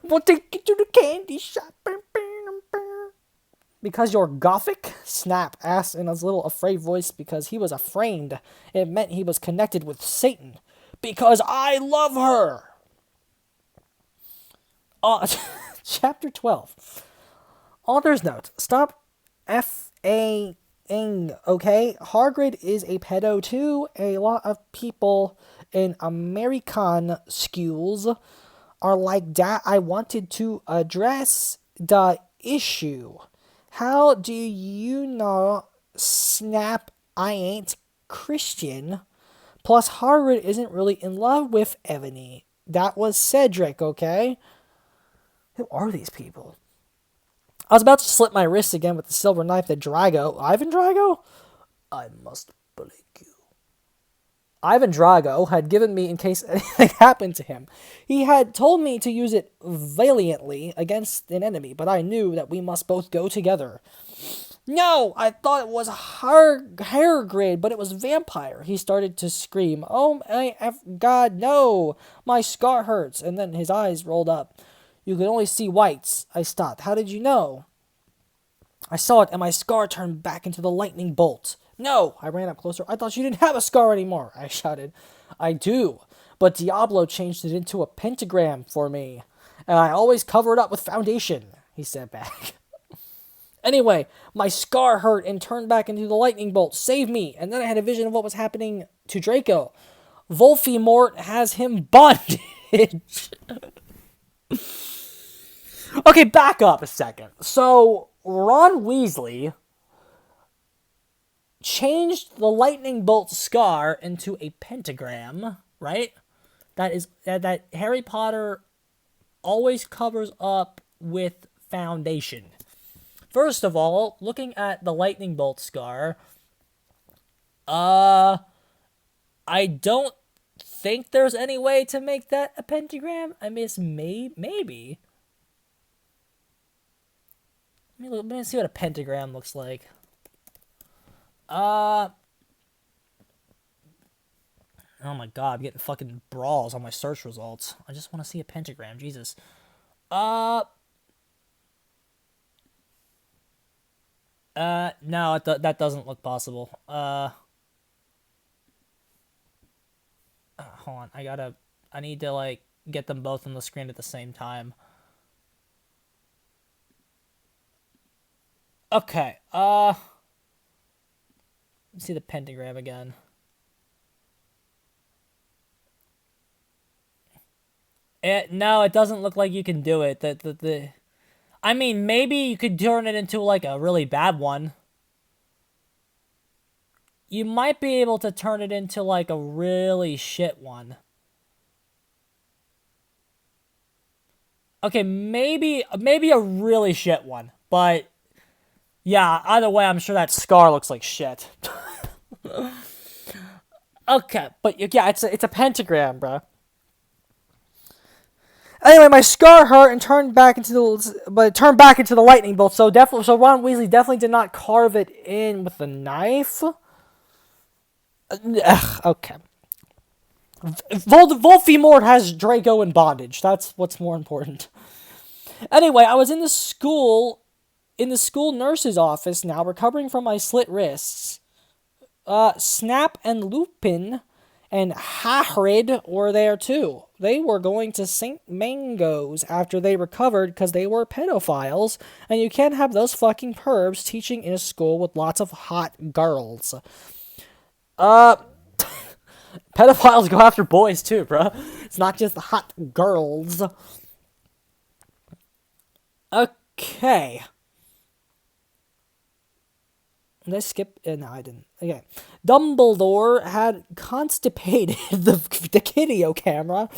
We'll take you to the candy shop. Because you're gothic? Snap asked in a little afraid voice because he was afraid. It meant he was connected with Satan. Because I love her! Chapter 12. Author's note. Stop F-A-ing, okay? Hagrid is a pedo too. A lot of people in American schools are like that. I wanted to address the issue. How do you know, Snap, I ain't Christian? Plus, Hagrid isn't really in love with Ebony. That was Cedric, okay? Who are these people? I was about to slit my wrist again with the silver knife that Drago... Ivan Drago? I must believe you. Ivan Drago had given me in case anything happened to him. He had told me to use it valiantly against an enemy, but I knew that we must both go together. No, I thought it was Hagrid, but it was Vampire. He started to scream, "Oh my God, no! My scar hurts!" And then his eyes rolled up. You could only see whites. I stopped. How did you know? I saw it, and my scar turned back into the lightning bolt. No! I ran up closer. I thought you didn't have a scar anymore, I shouted. I do, but Diablo changed it into a pentagram for me, and I always cover it up with foundation, he said back. Anyway, my scar hurt and turned back into the lightning bolt. Save me! And then I had a vision of what was happening to Draco. Voldemort has him bondage. Okay, back up a second. So, Ron Weasley changed the lightning bolt scar into a pentagram, right? That Harry Potter always covers up with foundation. First of all, looking at the lightning bolt scar, I don't think there's any way to make that a pentagram. I mean, it's maybe. Let me see what a pentagram looks like. Oh my god, I'm getting fucking brawls on my search results. I just want to see a pentagram, Jesus. No, that doesn't look possible. Hold on, I need to, like, get them both on the screen at the same time. Okay, let's see the pentagram again. No, it doesn't look like you can do it. I mean, maybe you could turn it into, like, a really bad one. You might be able to turn it into, like, a really shit one. Okay, maybe a really shit one. But, yeah, either way, I'm sure that scar looks like shit. Okay, but, yeah, it's a pentagram, bro. Anyway, my scar hurt and turned back into the lightning bolt. So Ron Weasley definitely did not carve it in with a knife. Okay. Voldemort has Draco in bondage. That's what's more important. Anyway, I was in the school nurse's office now, recovering from my slit wrists. Snap and Lupin and Hagrid were there too. They were going to St. Mango's after they recovered because they were pedophiles, and you can't have those fucking pervs teaching in a school with lots of hot girls. Pedophiles go after boys too, bro. It's not just the hot girls. Okay. Did I skip? No, I didn't. Okay. Dumbledore had constipated the video camera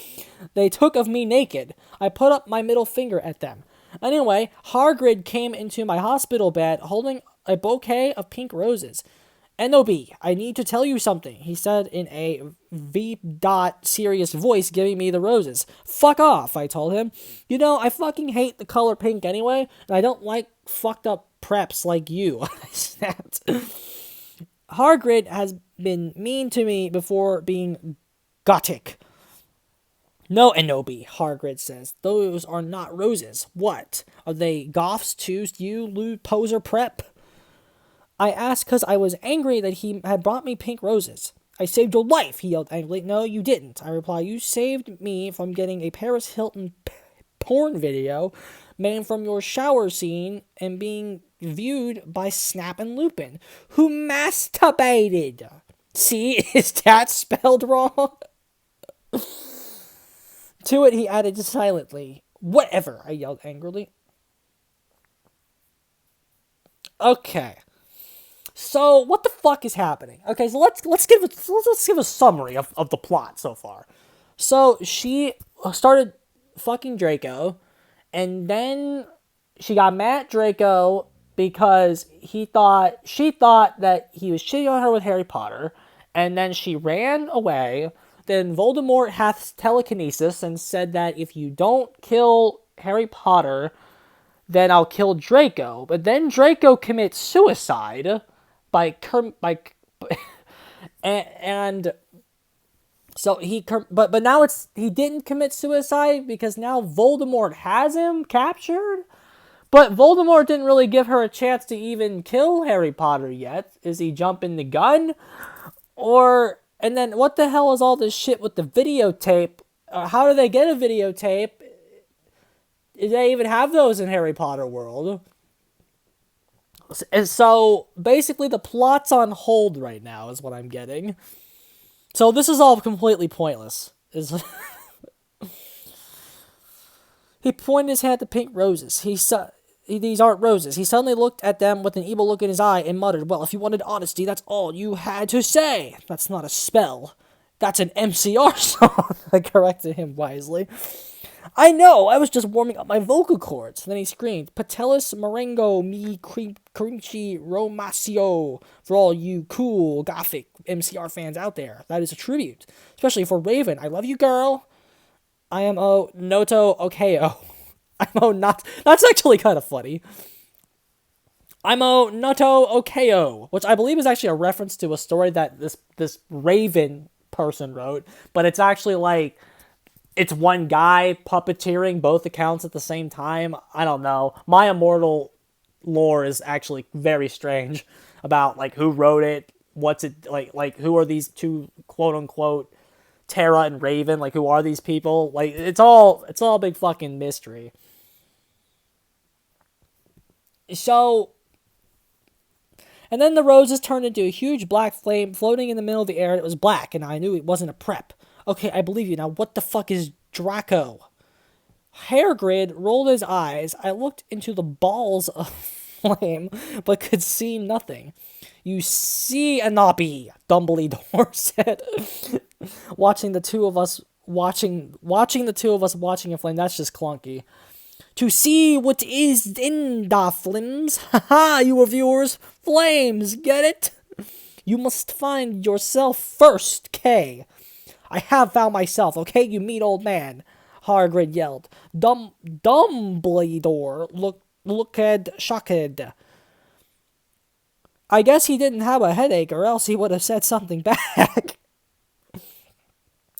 they took of me naked. I put up my middle finger at them. Anyway, Hagrid came into my hospital bed holding a bouquet of pink roses. N.O.B., I need to tell you something, he said in a serious voice, giving me the roses. Fuck off, I told him. You know, I fucking hate the color pink anyway, and I don't like fucked up preps like you. I snapped. Hagrid has been mean to me before being gothic. No, N.O.B., Hagrid says. Those are not roses. What? Are they goths too, you lewd poser prep? I asked because I was angry that he had brought me pink roses. I saved your life, he yelled angrily. No, you didn't, I replied. You saved me from getting a Paris Hilton porn video made from your shower scene and being viewed by Snap and Lupin, who masturbated. See, is that spelled wrong? To it, he added silently. Whatever, I yelled angrily. Okay. So, what the fuck is happening? Okay, so let's give a summary of the plot so far. So, she started fucking Draco, and then she got mad at Draco because she thought that he was cheating on her with Harry Potter, and then she ran away. Then Voldemort hath telekinesis and said that if you don't kill Harry Potter, then I'll kill Draco. But then Draco commits suicide. And so but now he didn't commit suicide because now Voldemort has him captured. But Voldemort didn't really give her a chance to even kill Harry Potter yet. Is he jumping the gun? And then what the hell is all this shit with the videotape? How do they get a videotape? Do they even have those in Harry Potter world? And so, basically, the plot's on hold right now, is what I'm getting. So, this is all completely pointless. He pointed his hand at the pink roses. these aren't roses. He suddenly looked at them with an evil look in his eye and muttered, well, if you wanted honesty, that's all you had to say. That's not a spell. That's an MCR song. I corrected him wisely. I know, I was just warming up my vocal cords. Then he screamed, Patelis Marengo mi crinchi romacio. For all you cool gothic MCR fans out there, that is a tribute. Especially for Raven. I love you, girl. I am O Noto Okeo. I'm O not. That's actually kind of funny. I'm O Noto Okeo, which I believe is actually a reference to a story that this Raven person wrote, but it's actually like it's one guy puppeteering both accounts at the same time. I don't know. My Immortal lore is actually very strange about like who wrote it, what's it like who are these two quote unquote Terra and Raven, like who are these people? Like it's all a big fucking mystery. So and then the roses turned into a huge black flame floating in the middle of the air, and it was black, and I knew it wasn't a prep. Okay, I believe you. Now, what the fuck is Draco? Hairgrid rolled his eyes. I looked into the balls of flame, but could see nothing. You see Anabi, Dumbledore said, watching the two of us watching a flame. That's just clunky. To see what is in the flames. Haha, you reviewers. Flames, get it? You must find yourself first, K. I have found myself, okay, you mean old man? Hargrid yelled. Dumbledore looked shocked. I guess he didn't have a headache, or else he would have said something back.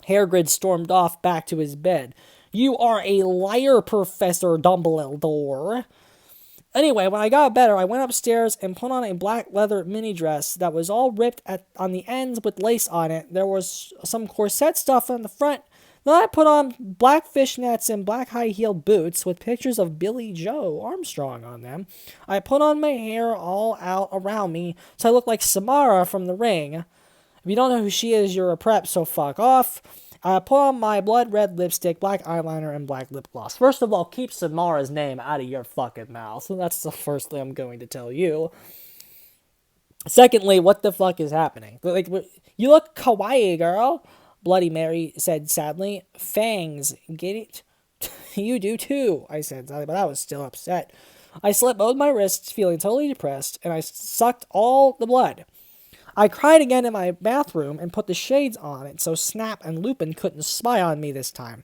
Hagrid stormed off back to his bed. You are a liar, Professor Dumbledore. Anyway, when I got better, I went upstairs and put on a black leather mini dress that was all ripped on the ends with lace on it. There was some corset stuff on the front. Then I put on black fishnets and black high-heeled boots with pictures of Billy Joe Armstrong on them. I put on my hair all out around me, so I looked like Samara from The Ring. If you don't know who she is, you're a prep, so fuck off. I put on my blood red lipstick, black eyeliner, and black lip gloss. First of all, keep Samara's name out of your fucking mouth. So that's the first thing I'm going to tell you. Secondly, what the fuck is happening? Like, you look kawaii, girl. Bloody Mary said sadly. Fangs, get it? You do too, I said sadly, but I was still upset. I slit both my wrists, feeling totally depressed, and I sucked all the blood. I cried again in my bathroom and put the shades on it so Snap and Lupin couldn't spy on me this time.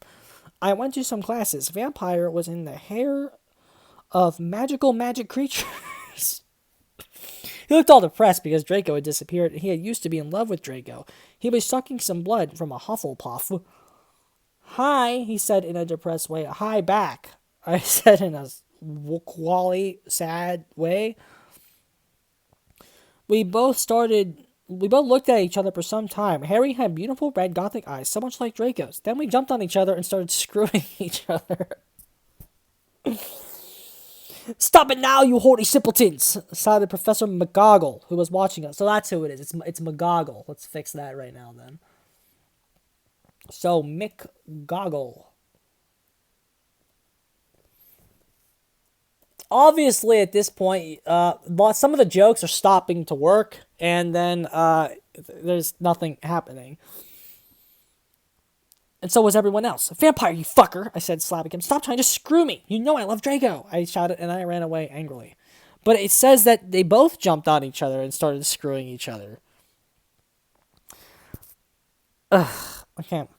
I went to some classes. Vampire was in the hair of magic creatures. He looked all depressed because Draco had disappeared and he had used to be in love with Draco. He was sucking some blood from a Hufflepuff. Hi, he said in a depressed way. Hi back, I said in a qually, sad way. We both looked at each other for some time. Harry had beautiful red gothic eyes, so much like Draco's. Then we jumped on each other and started screwing each other. Stop it now, you hoary simpletons! Shouted Professor McGoggle, who was watching us. So that's who it is. It's McGoggle. Let's fix that right now, then. So, McGoggle. Obviously, at this point, some of the jokes are stopping to work, and then there's nothing happening. And so was everyone else. Vampire, you fucker, I said, slapping him. Stop trying to screw me. You know I love Draco, I shouted, and I ran away angrily. But it says that they both jumped on each other and started screwing each other. Ugh, I can't.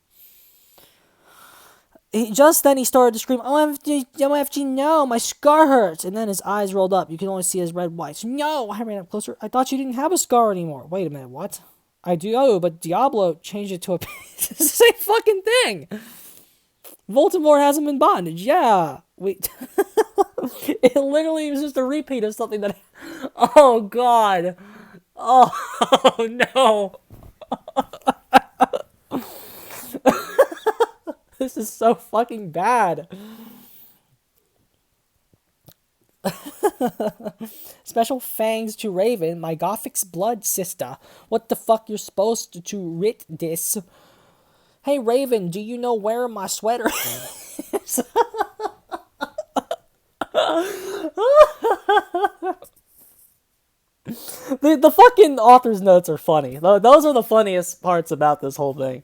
Just then he started to scream, OMG, no, my scar hurts. And then his eyes rolled up. You can only see his red whites. No, I ran up closer. I thought you didn't have a scar anymore. Wait a minute, what? I do, but Diablo changed it to a... It's the same fucking thing. Voldemort has him in bondage. Yeah. Wait. It literally was just a repeat of something that... Oh, God. Oh, no. This is so fucking bad. Special thanks to Raven, my Gothic's blood sister. What the fuck you're supposed to writ this? Hey Raven, do you know where my sweater is? The fucking author's notes are funny. Those are the funniest parts about this whole thing.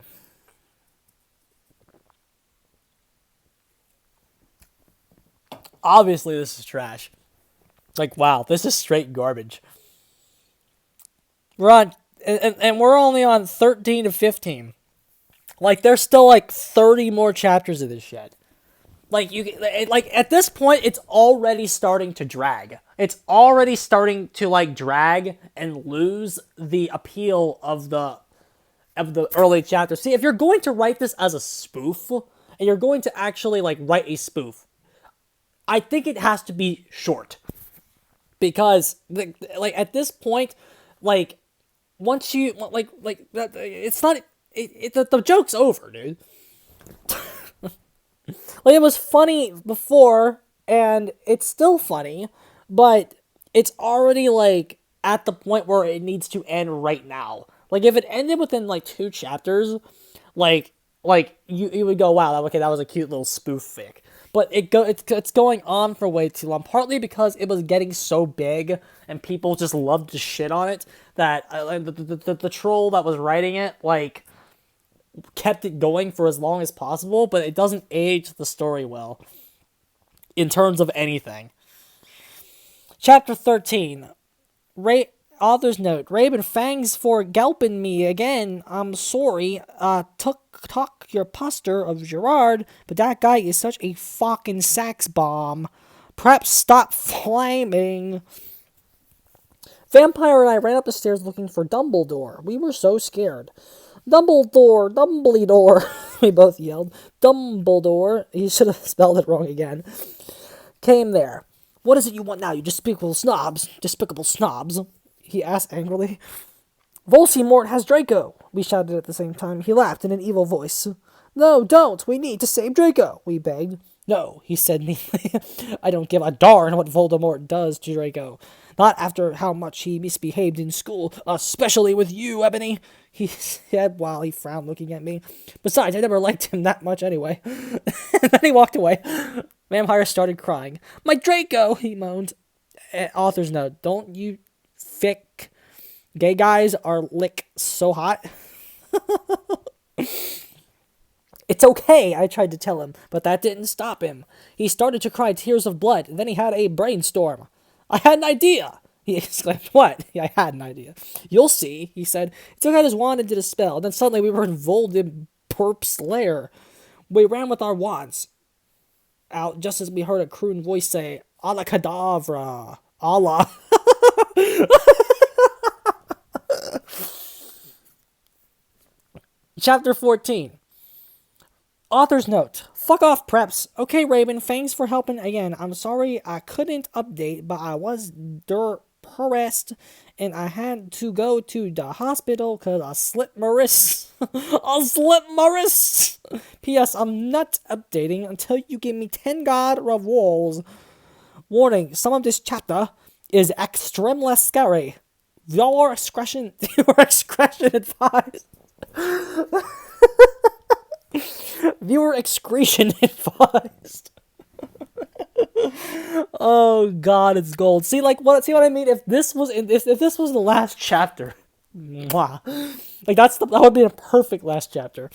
Obviously, this is trash. Like, wow, this is straight garbage. We're on, and we're only on 13 to 15. Like, there's still like 30 more chapters of this shit. Like at this point, it's already starting to drag. It's already starting to like drag and lose the appeal of the early chapters. See, if you're going to write this as a spoof, and you're going to actually like write a spoof, I think it has to be short because like at this point, like once you like that, it's not the joke's over, dude. Like it was funny before, and it's still funny, but it's already like at the point where it needs to end right now. Like if it ended within like two chapters, like you would go, wow, okay, that was a cute little spoof fic. But it's going on for way too long. Partly because it was getting so big and people just loved to shit on it that the troll that was writing it like kept it going for as long as possible, but it doesn't age the story well in terms of anything. Chapter 13. Author's note. Raven, thanks for gulping me again. I'm sorry. Took your poster of Gerard, but that guy is such a fucking sax bomb. Perhaps stop flaming. Vampire and I ran up the stairs looking for Dumbledore. We were so scared. Dumbledore, Dumbledore, we both yelled. Dumbledore, he should have spelled it wrong again, came there. What is it you want now, you despicable snobs? Despicable snobs, he asked angrily. Voldemort has Draco, we shouted at the same time. He laughed in an evil voice. No, don't, we need to save Draco, we begged. No, he said meanly. I don't give a darn what Voldemort does to Draco. Not after how much he misbehaved in school, especially with you, Ebony, he said while he frowned looking at me. Besides, I never liked him that much anyway. And then he walked away. Vampire started crying. My Draco, he moaned. Author's note, don't you thick gay guys are lick so hot? It's okay, I tried to tell him, but that didn't stop him. He started to cry tears of blood, and then he had a brainstorm. I had an idea, he exclaimed. What? I had an idea. You'll see, he said. He took out his wand and did a spell, and then suddenly we were in Voldemort's lair. We ran with our wands out just as we heard a croon voice say, "Allah cadavra, Allah." Chapter 14. Author's note. Fuck off, preps. Okay, Raven, thanks for helping again. I'm sorry I couldn't update, but I was depressed and I had to go to the hospital because I slipped my wrist. I slipped my wrist. P.S. I'm not updating until you give me 10 God rewards. Warning, some of this chapter is extremely scary. Your expression advised. Viewer excretion advised. Oh god, it's gold. See what I mean? If this was the last chapter, mwah, like that would be a perfect last chapter.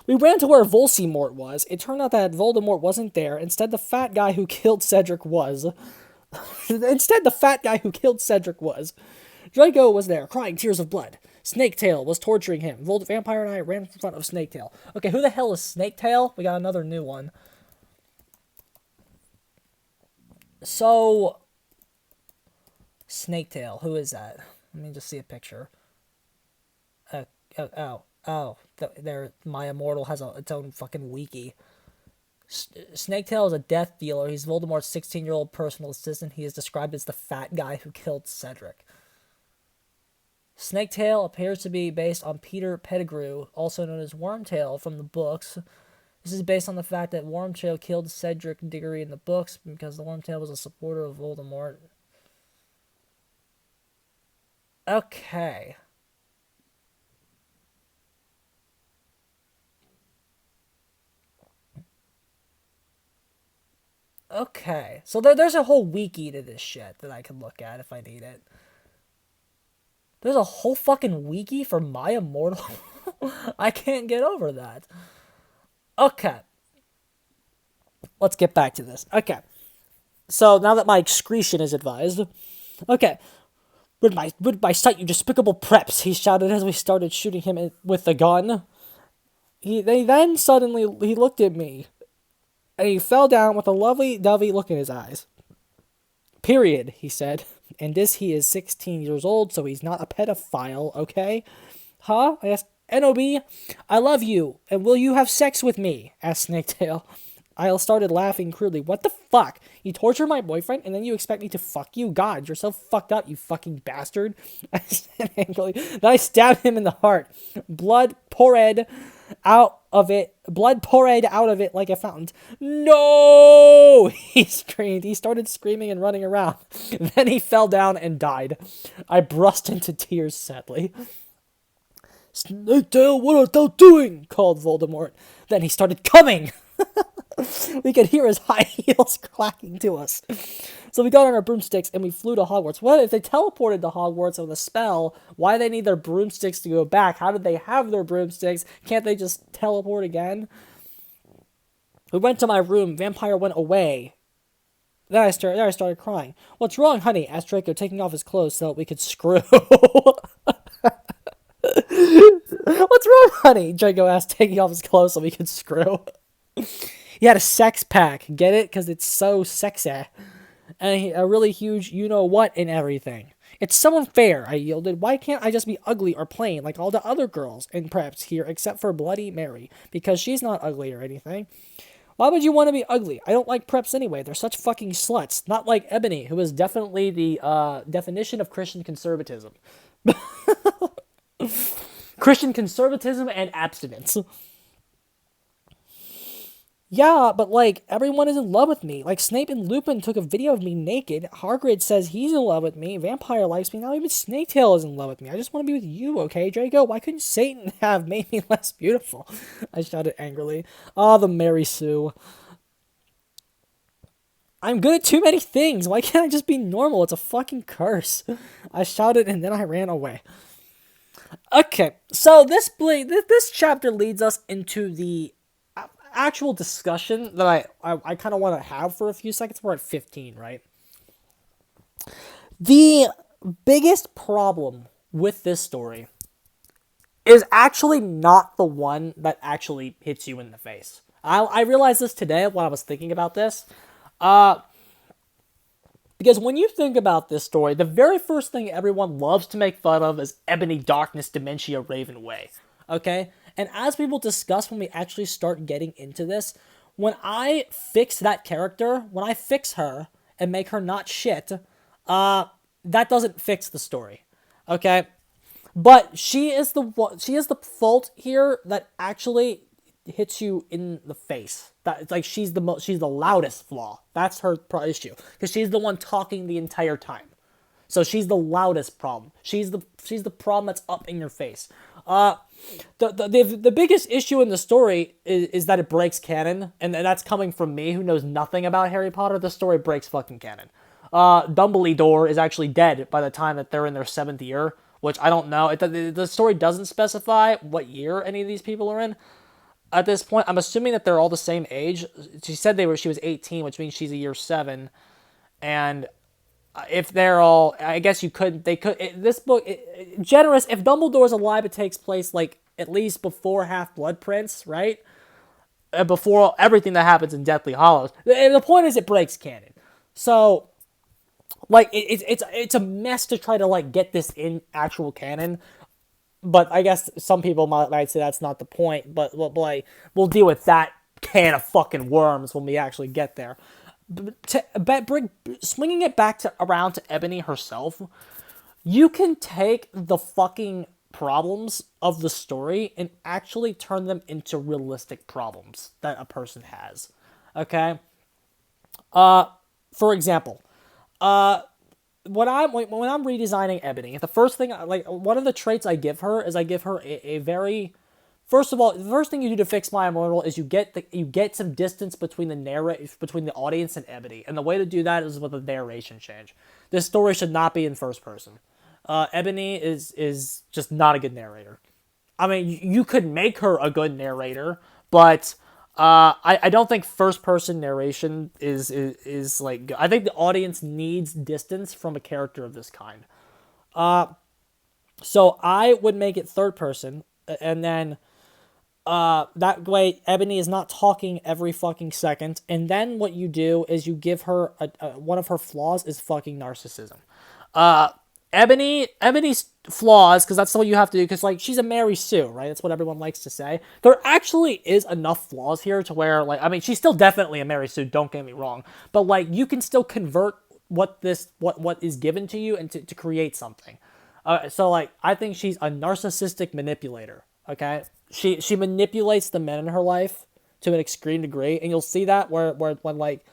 We ran to where Voldemort was. It turned out that Voldemort wasn't there. Instead, the fat guy who killed Cedric was. Draco was there, crying tears of blood. Snaketail was torturing him. Vampire and I ran in front of Snaketail. Okay, who the hell is Snaketail? We got another new one. So, Snaketail, who is that? Let me just see a picture. There, my Immortal has its own fucking wiki. Snaketail is a death dealer. He's Voldemort's 16-year-old personal assistant. He is described as the fat guy who killed Cedric. Snaketail appears to be based on Peter Pettigrew, also known as Wormtail from the books. This is based on the fact that Wormtail killed Cedric Diggory in the books because the Wormtail was a supporter of Voldemort. Okay. Okay, so there's a whole wiki to this shit that I can look at if I need it. There's a whole fucking wiki for my Immortal. I can't get over that. Okay, let's get back to this. Okay, so now that my excretion is advised, okay, would my sight, you despicable preps! He shouted as we started shooting him with the gun. Then suddenly he looked at me, and he fell down with a lovely dovey look in his eyes. Period, he said. And this he is 16 years old, so he's not a pedophile, okay? Huh? I asked. N.O.B., I love you, and will you have sex with me? Asked Snaketail. I started laughing crudely. What the fuck? You torture my boyfriend, and then you expect me to fuck you? God, you're so fucked up, you fucking bastard. I said angrily. Then I stabbed him in the heart. Blood poured out of it like a fountain. No! He screamed. He started screaming and running around. Then he fell down and died. I burst into tears sadly. Snaketail, what art thou doing? Called Voldemort. Then he started coming. We could hear his high heels clacking to us. So we got on our broomsticks and we flew to Hogwarts. What if they teleported to Hogwarts with a spell? Why do they need their broomsticks to go back? How did they have their broomsticks? Can't they just teleport again? We went to my room. Vampire went away. Then I started crying. What's wrong, honey? Asked Draco, taking off his clothes so that we could screw. What's wrong, honey? Draco asked, taking off his clothes so we could screw. He had a sex pack. Get it? Because it's so sexy. And a really huge you-know-what and everything. It's so unfair, I yielded. Why can't I just be ugly or plain like all the other girls in preps here except for Bloody Mary? Because she's not ugly or anything. Why would you want to be ugly? I don't like preps anyway. They're such fucking sluts. Not like Ebony, who is definitely the definition of Christian conservatism. Christian conservatism and abstinence. Yeah, but like, everyone is in love with me. Like, Snape and Lupin took a video of me naked. Hagrid says he's in love with me. Vampire likes me. Now even Snaketail is in love with me. I just want to be with you, okay, Draco? Why couldn't Satan have made me less beautiful? I shouted angrily. Ah, the Mary Sue. I'm good at too many things. Why can't I just be normal? It's a fucking curse. I shouted and then I ran away. Okay, so this chapter leads us into the actual discussion that I kind of want to have for a few seconds. We're at 15, right? The biggest problem with this story is actually not the one that actually hits you in the face. I realized this today when I was thinking about this. Because when you think about this story, the very first thing everyone loves to make fun of is Ebony Darkness Dementia Raven Way. Okay? And as we will discuss when we actually start getting into this, when I fix that character, when I fix her and make her not shit, that doesn't fix the story. Okay? But she is the fault here that actually hits you in the face. That like she's the loudest flaw. That's her issue because she's the one talking the entire time. So she's the loudest problem. She's the problem that's up in your face. The biggest issue in the story is that it breaks canon, and that's coming from me who knows nothing about Harry Potter. The story breaks fucking canon. Dumbledore is actually dead by the time that they're in their 7th year, which I don't know. The story doesn't specify what year any of these people are in. At this point, I'm assuming that they're all the same age. She said she was 18, which means she's a year 7, and if they're all, I guess this book, generous, if Dumbledore's alive, it takes place, like, at least before Half-Blood Prince, right? Before everything that happens in Deathly Hallows. The point is it breaks canon. So, like, it's a mess to try to, like, get this in actual canon. But I guess some people might say that's not the point, but we'll deal with that can of fucking worms when we actually get there. Swinging it back around to Ebony herself, you can take the fucking problems of the story and actually turn them into realistic problems that a person has. Okay? For example, when I'm redesigning Ebony, the first thing, like, one of the traits I give her is I give her a very First of all, the first thing you do to fix My Immortal is you get some distance between between the audience and Ebony, and the way to do that is with a narration change. This story should not be in first person. Ebony is just not a good narrator. I mean, you could make her a good narrator, but I don't think first person narration is like good. I think the audience needs distance from a character of this kind. So I would make it third person, and then that way Ebony is not talking every fucking second. And then what you do is you give her one of her flaws is fucking narcissism. Ebony's flaws, because that's what you have to do, because like she's a Mary Sue, right? That's what everyone likes to say. There actually is enough flaws here to where, like, I mean, she's still definitely a Mary Sue, don't get me wrong, but like you can still convert what is given to you and to create something. So like I think she's a narcissistic manipulator. Okay, she manipulates the men in her life to an extreme degree, and you'll see that where when like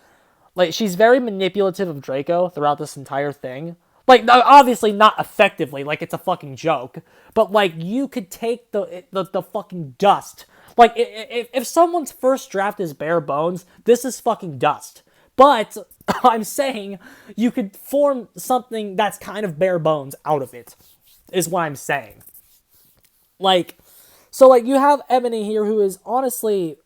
she's very manipulative of Draco throughout this entire thing. Like, obviously not effectively, like it's a fucking joke, but like you could take the fucking dust. Like if someone's first draft is bare bones, this is fucking dust. But I'm saying you could form something that's kind of bare bones out of it, is what I'm saying. Like, so like you have Ebony here, who is honestly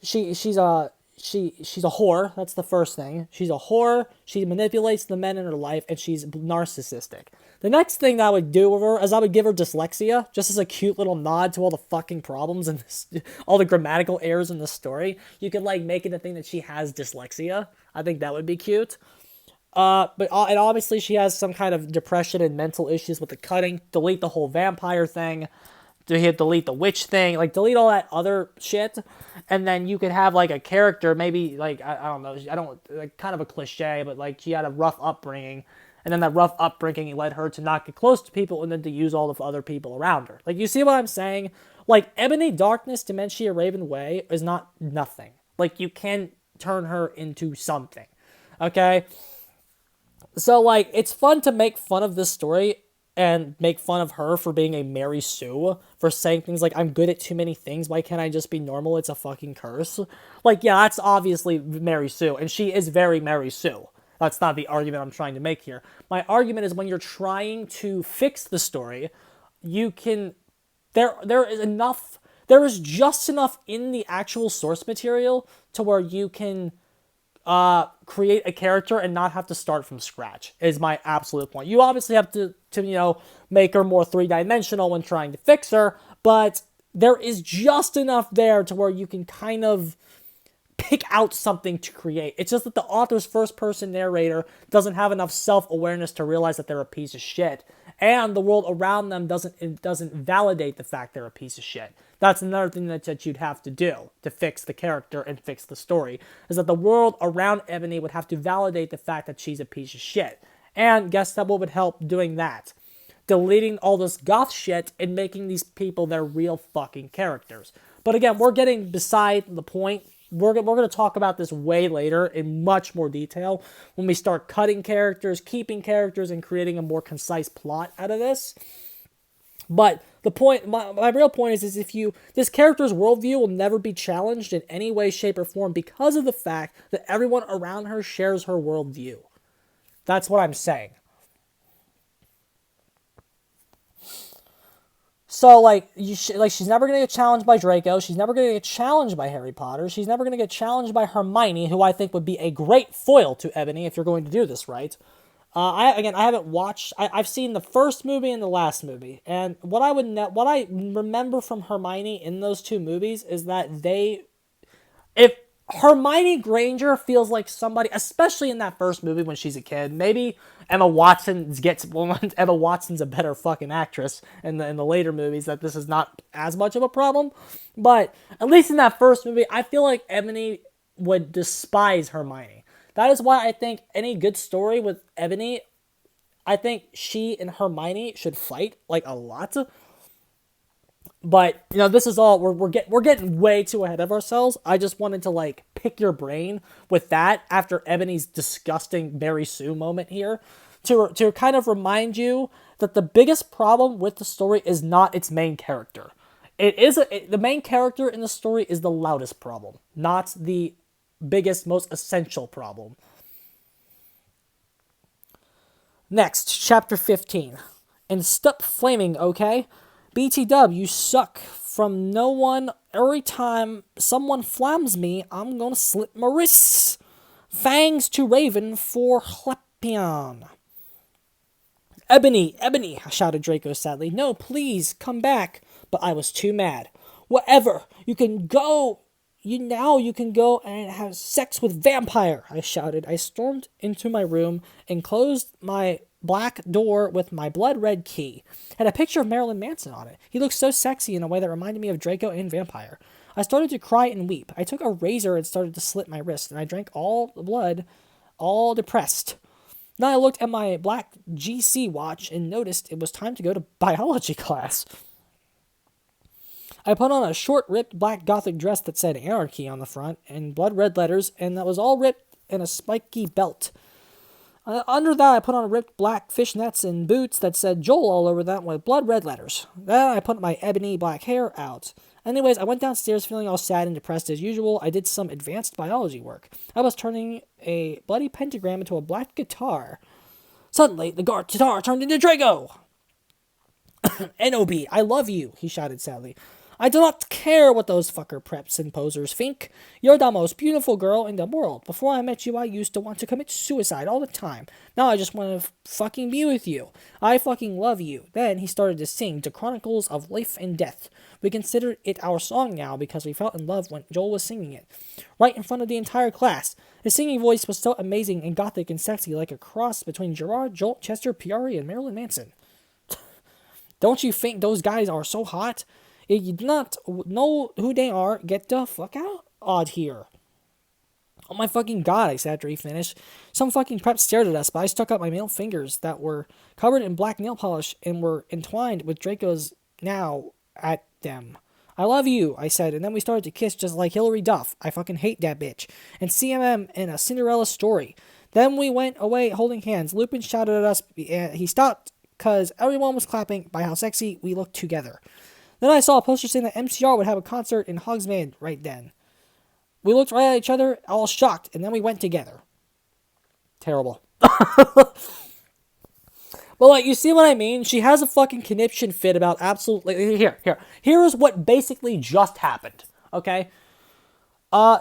she's a whore. That's the first thing. She's a whore. She manipulates the men in her life, and she's narcissistic. The next thing that I would do with her is I would give her dyslexia, just as a cute little nod to all the fucking problems and all the grammatical errors in the story. You could like make it a thing that she has dyslexia. I think that would be cute. And obviously she has some kind of depression and mental issues with the cutting. Delete the whole vampire thing. Delete the witch thing, like delete all that other shit, and then you could have like a character, maybe like I don't know, I don't like kind of a cliche, but like she had a rough upbringing, and then that rough upbringing led her to not get close to people, and then to use all the other people around her. Like, you see what I'm saying? Like, Ebony Darkness Dementia Raven Way is not nothing. Like, you can turn her into something. Okay, so like it's fun to make fun of this story and make fun of her for being a Mary Sue, for saying things like, I'm good at too many things, why can't I just be normal? It's a fucking curse. Like, yeah, that's obviously Mary Sue, and she is very Mary Sue. That's not the argument I'm trying to make here. My argument is when you're trying to fix the story, you can... There is just enough in the actual source material to where you can create a character and not have to start from scratch, is my absolute point. You obviously have to make her more three-dimensional when trying to fix her, but there is just enough there to where you can kind of pick out something to create. It's just that the author's first-person narrator doesn't have enough self-awareness to realize that they're a piece of shit, and the world around them doesn't validate the fact they're a piece of shit. That's another thing that you'd have to do to fix the character and fix the story, is that the world around Ebony would have to validate the fact that she's a piece of shit. And guess what would help doing that? Deleting all this goth shit and making these people their real fucking characters. But again, we're getting beside the point. We're going to talk about this way later in much more detail when we start cutting characters, keeping characters, and creating a more concise plot out of this. But the point, my real point is this character's worldview will never be challenged in any way, shape, or form because of the fact that everyone around her shares her worldview. That's what I'm saying. So, like she's never going to get challenged by Draco. She's never going to get challenged by Harry Potter. She's never going to get challenged by Hermione, who I think would be a great foil to Ebony if you're going to do this right. I haven't watched. I've seen the first movie and the last movie, and what I remember from Hermione in those two movies is that if Hermione Granger feels like somebody, especially in that first movie when she's a kid, maybe Emma Watson's a better fucking actress in the later movies, that this is not as much of a problem, but at least in that first movie, I feel like Ebony would despise Hermione. That is why I think any good story with Ebony, I think she and Hermione should fight, like, a lot. But, this is all, we're getting way too ahead of ourselves. I just wanted to, like, pick your brain with that after Ebony's disgusting Mary Sue moment here, to kind of remind you that the biggest problem with the story is not its main character. the main character in the story is the loudest problem, not the biggest, most essential problem. Next, chapter 15. And stop flaming, okay? BT Dub, you suck. From no one, every time someone flams me, I'm gonna slit my wrists. Fangs to Raven for Hlepion. Ebony, Ebony, shouted Draco sadly. No, please, come back. But I was too mad. Whatever, you can go. You can go and have sex with vampire, I shouted. I stormed into my room and closed my black door with my blood red key. It had a picture of Marilyn Manson on it. He looked so sexy in a way that reminded me of Draco and Vampire. I started to cry and weep. I took a razor and started to slit my wrist, and I drank all the blood, all depressed. Then I looked at my black GC watch and noticed it was time to go to biology class. I put on a short, ripped black gothic dress that said Anarchy on the front and blood red letters, and that was all ripped in a spiky belt. Under that, I put on ripped black fishnets and boots that said Joel all over them with blood red letters. Then I put my ebony black hair out. Anyways, I went downstairs feeling all sad and depressed as usual. I did some advanced biology work. I was turning a bloody pentagram into a black guitar. Suddenly, the guitar turned into Draco! N.O.B., I love you, he shouted sadly. I do not care what those fucker preps and posers think. You're the most beautiful girl in the world. Before I met you, I used to want to commit suicide all the time. Now I just want to fucking be with you. I fucking love you. Then he started to sing The Chronicles of Life and Death. We consider it our song now because we felt in love when Joel was singing it. Right in front of the entire class. His singing voice was so amazing and gothic and sexy, like a cross between Gerard, Jolt, Chester, Piari, and Marilyn Manson. Don't you think those guys are so hot? If you do not know who they are, get the fuck out here. Oh my fucking god, I said after he finished. Some fucking prep stared at us, but I stuck out my middle fingers that were covered in black nail polish and were entwined with Draco's now at them. I love you, I said, and then we started to kiss just like Hilary Duff. I fucking hate that bitch. And CMM in a Cinderella story. Then we went away holding hands. Lupin shouted at us, and he stopped because everyone was clapping by how sexy we looked together. Then I saw a poster saying that MCR would have a concert in Hogsmeade right then. We looked right at each other, all shocked, and then we went together. Terrible. But, like, you see what I mean? She has a fucking conniption fit about absolutely... Here's what basically just happened, okay?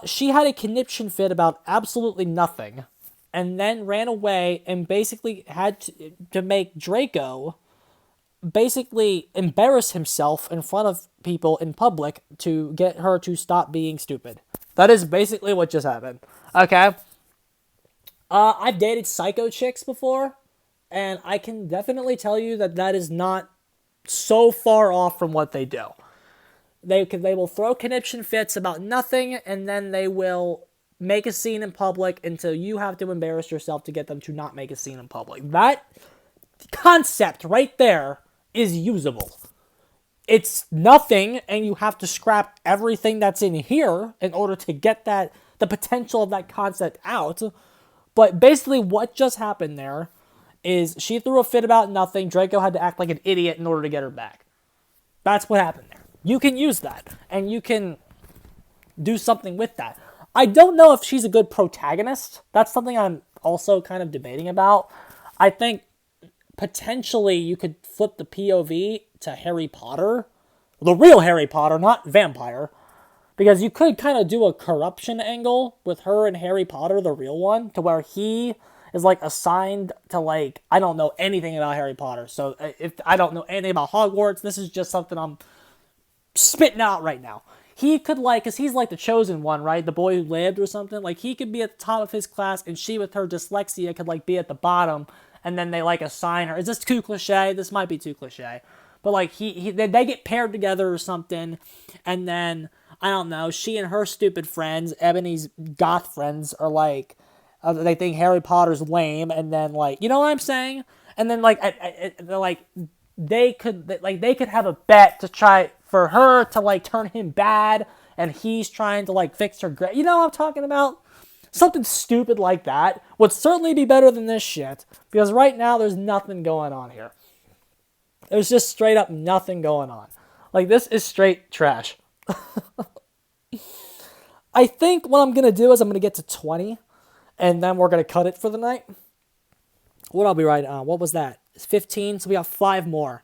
She had a conniption fit about absolutely nothing, and then ran away and basically had to make Draco basically embarrass himself in front of people in public to get her to stop being stupid. That is basically what just happened. Okay? I've dated psycho chicks before, and I can definitely tell you that that is not so far off from what they do. They will throw conniption fits about nothing, and then they will make a scene in public until you have to embarrass yourself to get them to not make a scene in public. That concept right there is usable. It's nothing, and you have to scrap everything that's in here in order to get the potential of that concept out. But basically what just happened there is she threw a fit about nothing. Draco had to act like an idiot in order to get her back. That's what happened there. You can use that, and you can do something with that. I don't know if she's a good protagonist. That's something I'm also kind of debating about. I think potentially you could flip the POV to Harry Potter. The real Harry Potter, not vampire. Because you could kind of do a corruption angle with her and Harry Potter, the real one, to where he is like assigned to like, I don't know anything about Harry Potter. So if I don't know anything about Hogwarts, this is just something I'm spitting out right now. He could like, because he's like the chosen one, right? The boy who lived or something. Like he could be at the top of his class and she with her dyslexia could like be at the bottom. And then they like assign her. Is this too cliche? This might be too cliche. But like they get paired together or something. And then, I don't know, she and her stupid friends, Ebony's goth friends, are like, they think Harry Potter's lame. And then like, you know what I'm saying? And then like, they're like, they could have a bet to try for her to like turn him bad. And he's trying to like fix her grade. You know what I'm talking about? Something stupid like that would certainly be better than this shit. Because right now, there's nothing going on here. There's just straight up nothing going on. Like, this is straight trash. I think what I'm going to do is I'm going to get to 20, and then we're going to cut it for the night. What I'll be right on? What was that? It's 15, so we got 5 more.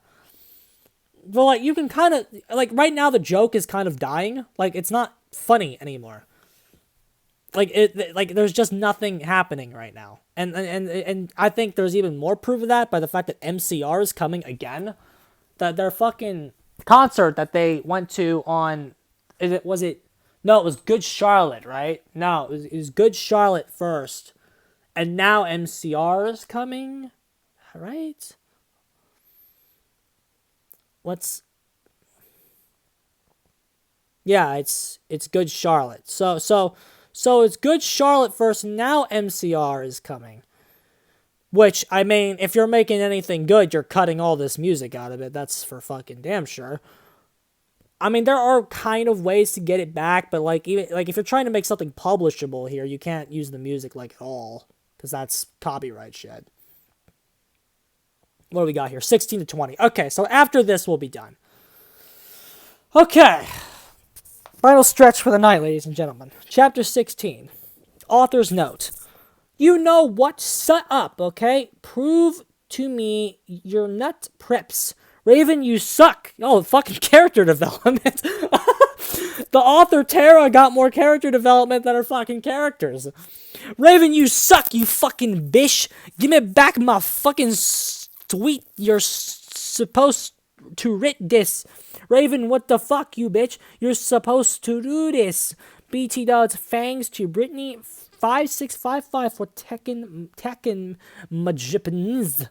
But, like, you can kind of... Like, right now the joke is kind of dying. Like, it's not funny anymore. Like, there's just nothing happening right now. And I think there's even more proof of that by the fact that MCR is coming again. That their fucking concert that they went to on... No, it was Good Charlotte, right? No, it was Good Charlotte first. And now MCR is coming, right? Yeah, it's Good Charlotte. So it's Good Charlotte first, and now MCR is coming. Which, I mean, if you're making anything good, you're cutting all this music out of it. That's for fucking damn sure. I mean, there are kind of ways to get it back, but like even like if you're trying to make something publishable here, you can't use the music like at all because that's copyright shit. What do we got here? 16 to 20. Okay, so after this, we'll be done. Okay. Final stretch for the night, ladies and gentlemen. Chapter 16. Author's note. You know what's up, okay? Prove to me your nut preps. Raven, you suck. Oh, fucking character development. The author, Tara, got more character development than her fucking characters. Raven, you suck, you fucking bitch. Give me back my fucking tweet. You're supposed to writ this. Raven, what the fuck, you bitch? You're supposed to do this. BT Dodds fangs to Brittany 5655 for Tekken Majipins.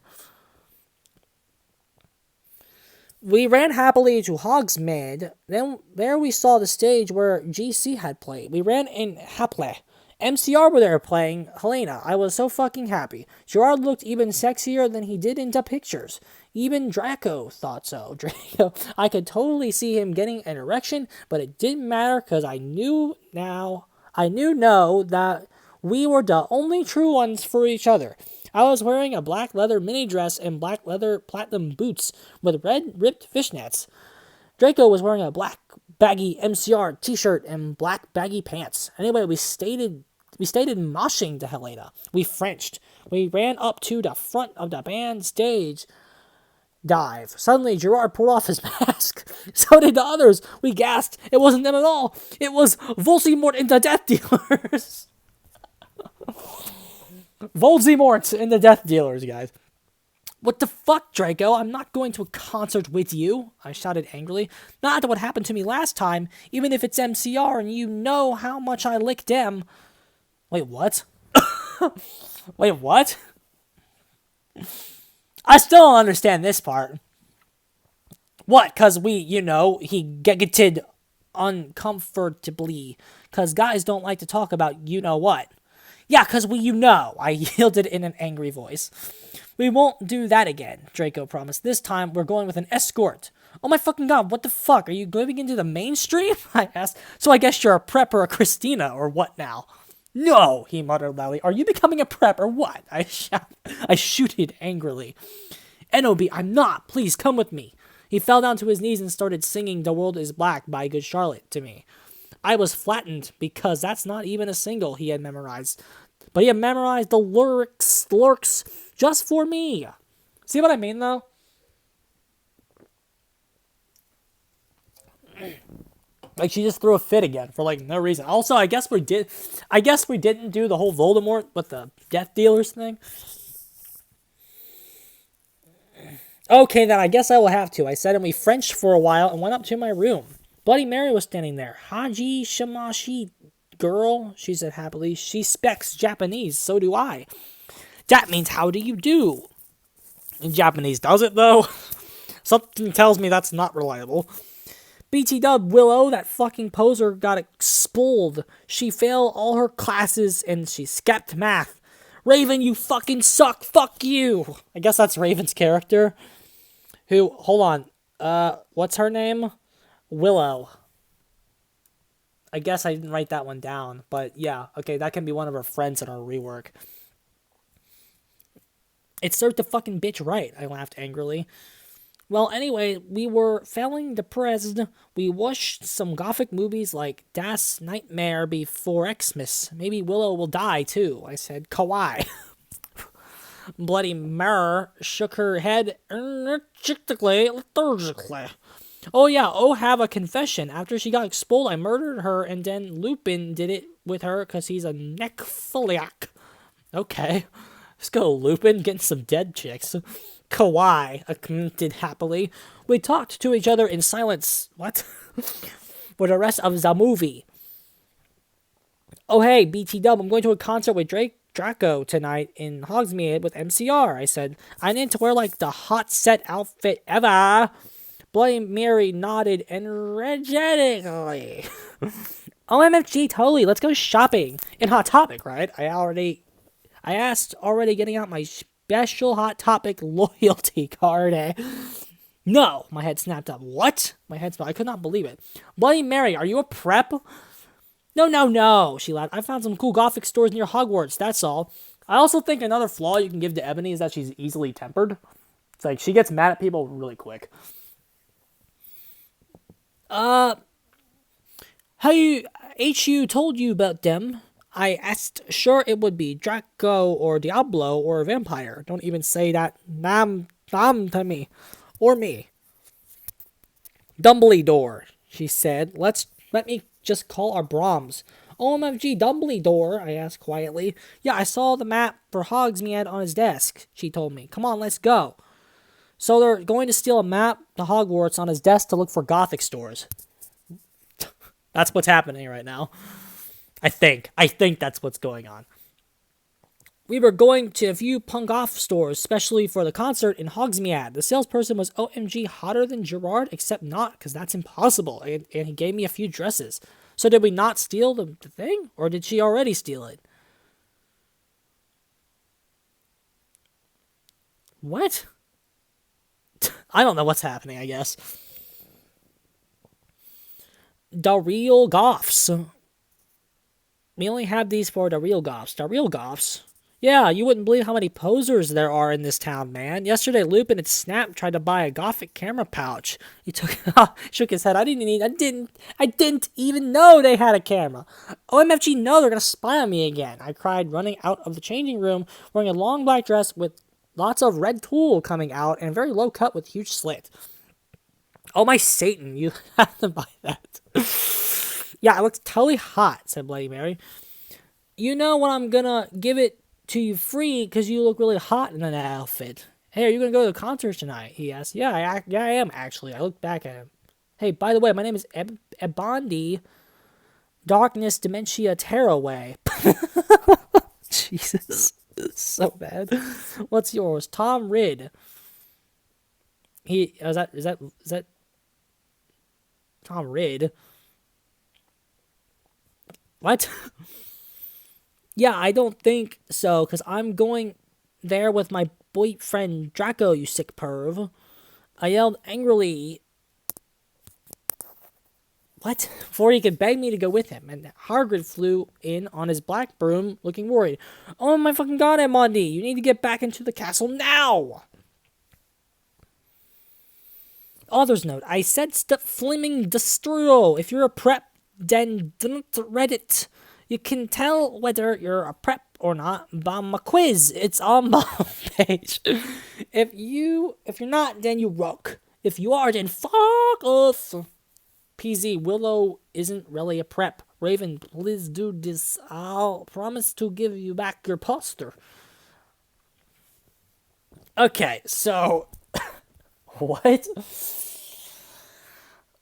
We ran happily to Hogsmeade. Then there we saw the stage where GC had played. We ran in Haple. MCR were there playing Helena. I was so fucking happy. Gerard looked even sexier than he did in the pictures. Even Draco thought so. Draco, I could totally see him getting an erection, but it didn't matter because I knew that we were the only true ones for each other. I was wearing a black leather mini dress and black leather platinum boots with red ripped fishnets. Draco was wearing a black baggy MCR t-shirt and black baggy pants. Anyway, we stayed in moshing to Helena. We Frenched. We ran up to the front of the band stage dive. Suddenly, Gerard pulled off his mask. So did the others. We gasped. It wasn't them at all. It was Voldemort and the Death Dealers. Voldemort and the Death Dealers, guys. What the fuck, Draco? I'm not going to a concert with you, I shouted angrily. Not after what happened to me last time, even if it's MCR and you know how much I licked them. Wait, what? Wait, what? I still don't understand this part. What? Because he giggted uncomfortably. Because guys don't like to talk about you-know-what. Yeah, because I yielded in an angry voice. We won't do that again, Draco promised. This time, we're going with an escort. Oh my fucking god, what the fuck? Are you going into the mainstream? I asked. So I guess you're a prep or a Christina, or what now? No, he muttered loudly. Are you becoming a prep or what? I shooted angrily. NOB, I'm not. Please, come with me. He fell down to his knees and started singing The World is Black by Good Charlotte to me. I was flattened because that's not even a single he had memorized. But he had memorized the lyrics just for me. See what I mean, though? Like, she just threw a fit again for, like, no reason. Also, I guess we didn't do the whole Voldemort with the Death Dealers thing. Okay, then I guess I will have to, I said, and we Frenched for a while and went up to my room. Bloody Mary was standing there. Haji Shamashi girl, she said happily. She speaks Japanese, so do I. That means how do you do? In Japanese, does it, though? Something tells me that's not reliable. BT Dub Willow, that fucking poser, got expelled. She failed all her classes and she skipped math. Raven, you fucking suck. Fuck you. I guess that's Raven's character. Who, hold on. What's her name? Willow. I guess I didn't write that one down, but yeah, okay, that can be one of her friends in our rework. It served the fucking bitch right, I laughed angrily. Well, anyway, we were feeling depressed. We watched some gothic movies like Das Nightmare Before Xmas. Maybe Willow will die too, I said. Kawaii. Bloody Mare shook her head energetically, lethargically. Oh yeah, oh have a confession. After she got exposed, I murdered her, and then Lupin did it with her because he's a necrophiliac. Okay, let's go, Lupin, getting some dead chicks. Kawaii, I commented happily. We talked to each other in silence. What? For the rest of the movie. Oh hey, BT Dub, I'm going to a concert with Draco tonight in Hogsmeade with MCR, I said. I need to wear like the hot set outfit ever. Bloody Mary nodded energetically. OMFG, totally, let's go shopping. In Hot Topic, right? I asked already getting out my special Hot Topic loyalty card, eh? No, my head snapped up. What? My head snapped. I could not believe it. Bloody Mary, are you a prep? No, no, no, she laughed. I found some cool gothic stores near Hogwarts, that's all. I also think another flaw you can give to Ebony is that she's easily tempered. It's like she gets mad at people really quick. How you HU told you about them? I asked. Sure, it would be Draco or Diablo or a vampire. Don't even say that. Nam to me. Or me. Dumbledore, she said. Let me just call our Brahms. OMFG Dumbledore, I asked quietly. Yeah, I saw the map for Hogsmeade on his desk, she told me. Come on, let's go. So they're going to steal a map to Hogwarts on his desk to look for gothic stores. That's what's happening right now. I think that's what's going on. We were going to a few punk off stores, especially for the concert in Hogsmeade. The salesperson was OMG hotter than Gerard, except not, because that's impossible. And he gave me a few dresses. So did we not steal the thing? Or did she already steal it? What? I don't know what's happening, I guess. The real goths. We only have these for the real goths. The real goths? Yeah, you wouldn't believe how many posers there are in this town, man. Yesterday, Lupin and Snap tried to buy a gothic camera pouch. He shook his head. I didn't even know they had a camera. OMFG, no, they're gonna spy on me again. I cried, running out of the changing room, wearing a long black dress with lots of red tulle coming out and very low cut with huge slit. Oh my Satan, you have to buy that. Yeah, it looks totally hot, said Bloody Mary. You know when I'm gonna give it to you free because you look really hot in that outfit. Hey, are you gonna go to the concert tonight? He asked. Yeah, I am actually. I looked back at him. Hey, by the way, my name is Ebondi. Darkness Dementia Tearaway. Jesus, so bad. What's yours? Tom Ridd. Is that Tom Ridd? What? Yeah, I don't think so, because I'm going there with my boyfriend Draco, you sick perv. I yelled angrily. What? Before he could beg me to go with him, and Hagrid flew in on his black broom, looking worried. Oh my fucking god, Emondi, you need to get back into the castle now! Author's note, I said stop flaming Destro. If you're a prep, then don't read it. You can tell whether you're a prep or not by my quiz. It's on my page. If you're not, then you rock. If you are, then fuck off. PZ, Willow isn't really a prep. Raven, please do this. I'll promise to give you back your poster. Okay, so what?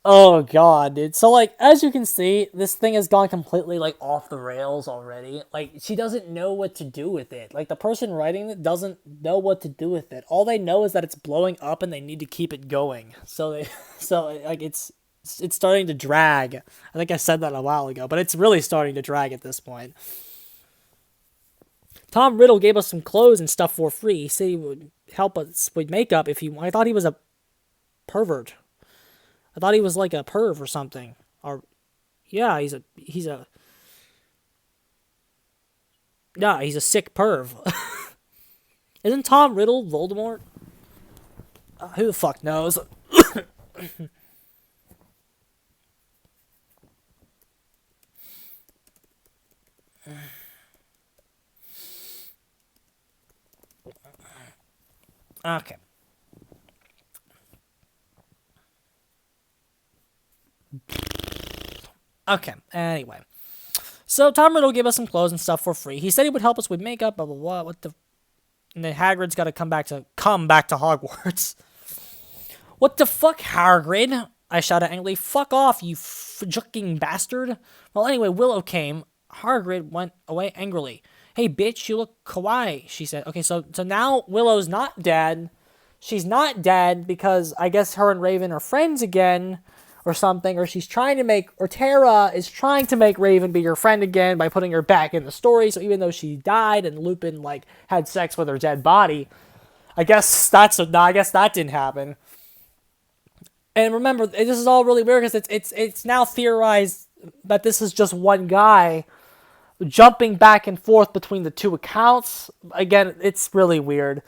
Oh god, dude. So like, as you can see, this thing has gone completely like off the rails already. Like, she doesn't know what to do with it. Like, the person writing it doesn't know what to do with it. All they know is that it's blowing up and they need to keep it going. So like it's starting to drag. I think I said that a while ago, but it's really starting to drag at this point. Tom Riddle gave us some clothes and stuff for free. He said he would help us with makeup if he. I thought he was a pervert. I thought he was like a perv or something. Or, yeah, he's a sick perv. Isn't Tom Riddle Voldemort? Who the fuck knows? Okay. Okay. Anyway. So Tom Riddle gave us some clothes and stuff for free. He said he would help us with makeup, blah blah blah. What the? And then Hagrid's got to come back to Hogwarts. What the fuck, Hagrid? I shouted angrily. Fuck off, you fucking bastard. Well, anyway, Willow came. Hagrid went away angrily. Hey, bitch, you look kawaii, she said. Okay, so now Willow's not dead. She's not dead because I guess her and Raven are friends again or something, or she's trying to make, or Tara is trying to make Raven be her friend again by putting her back in the story. So even though she died and Lupin, like, had sex with her dead body, I guess that didn't happen. And remember, this is all really weird because it's now theorized that this is just one guy jumping back and forth between the two accounts. Again, it's really weird.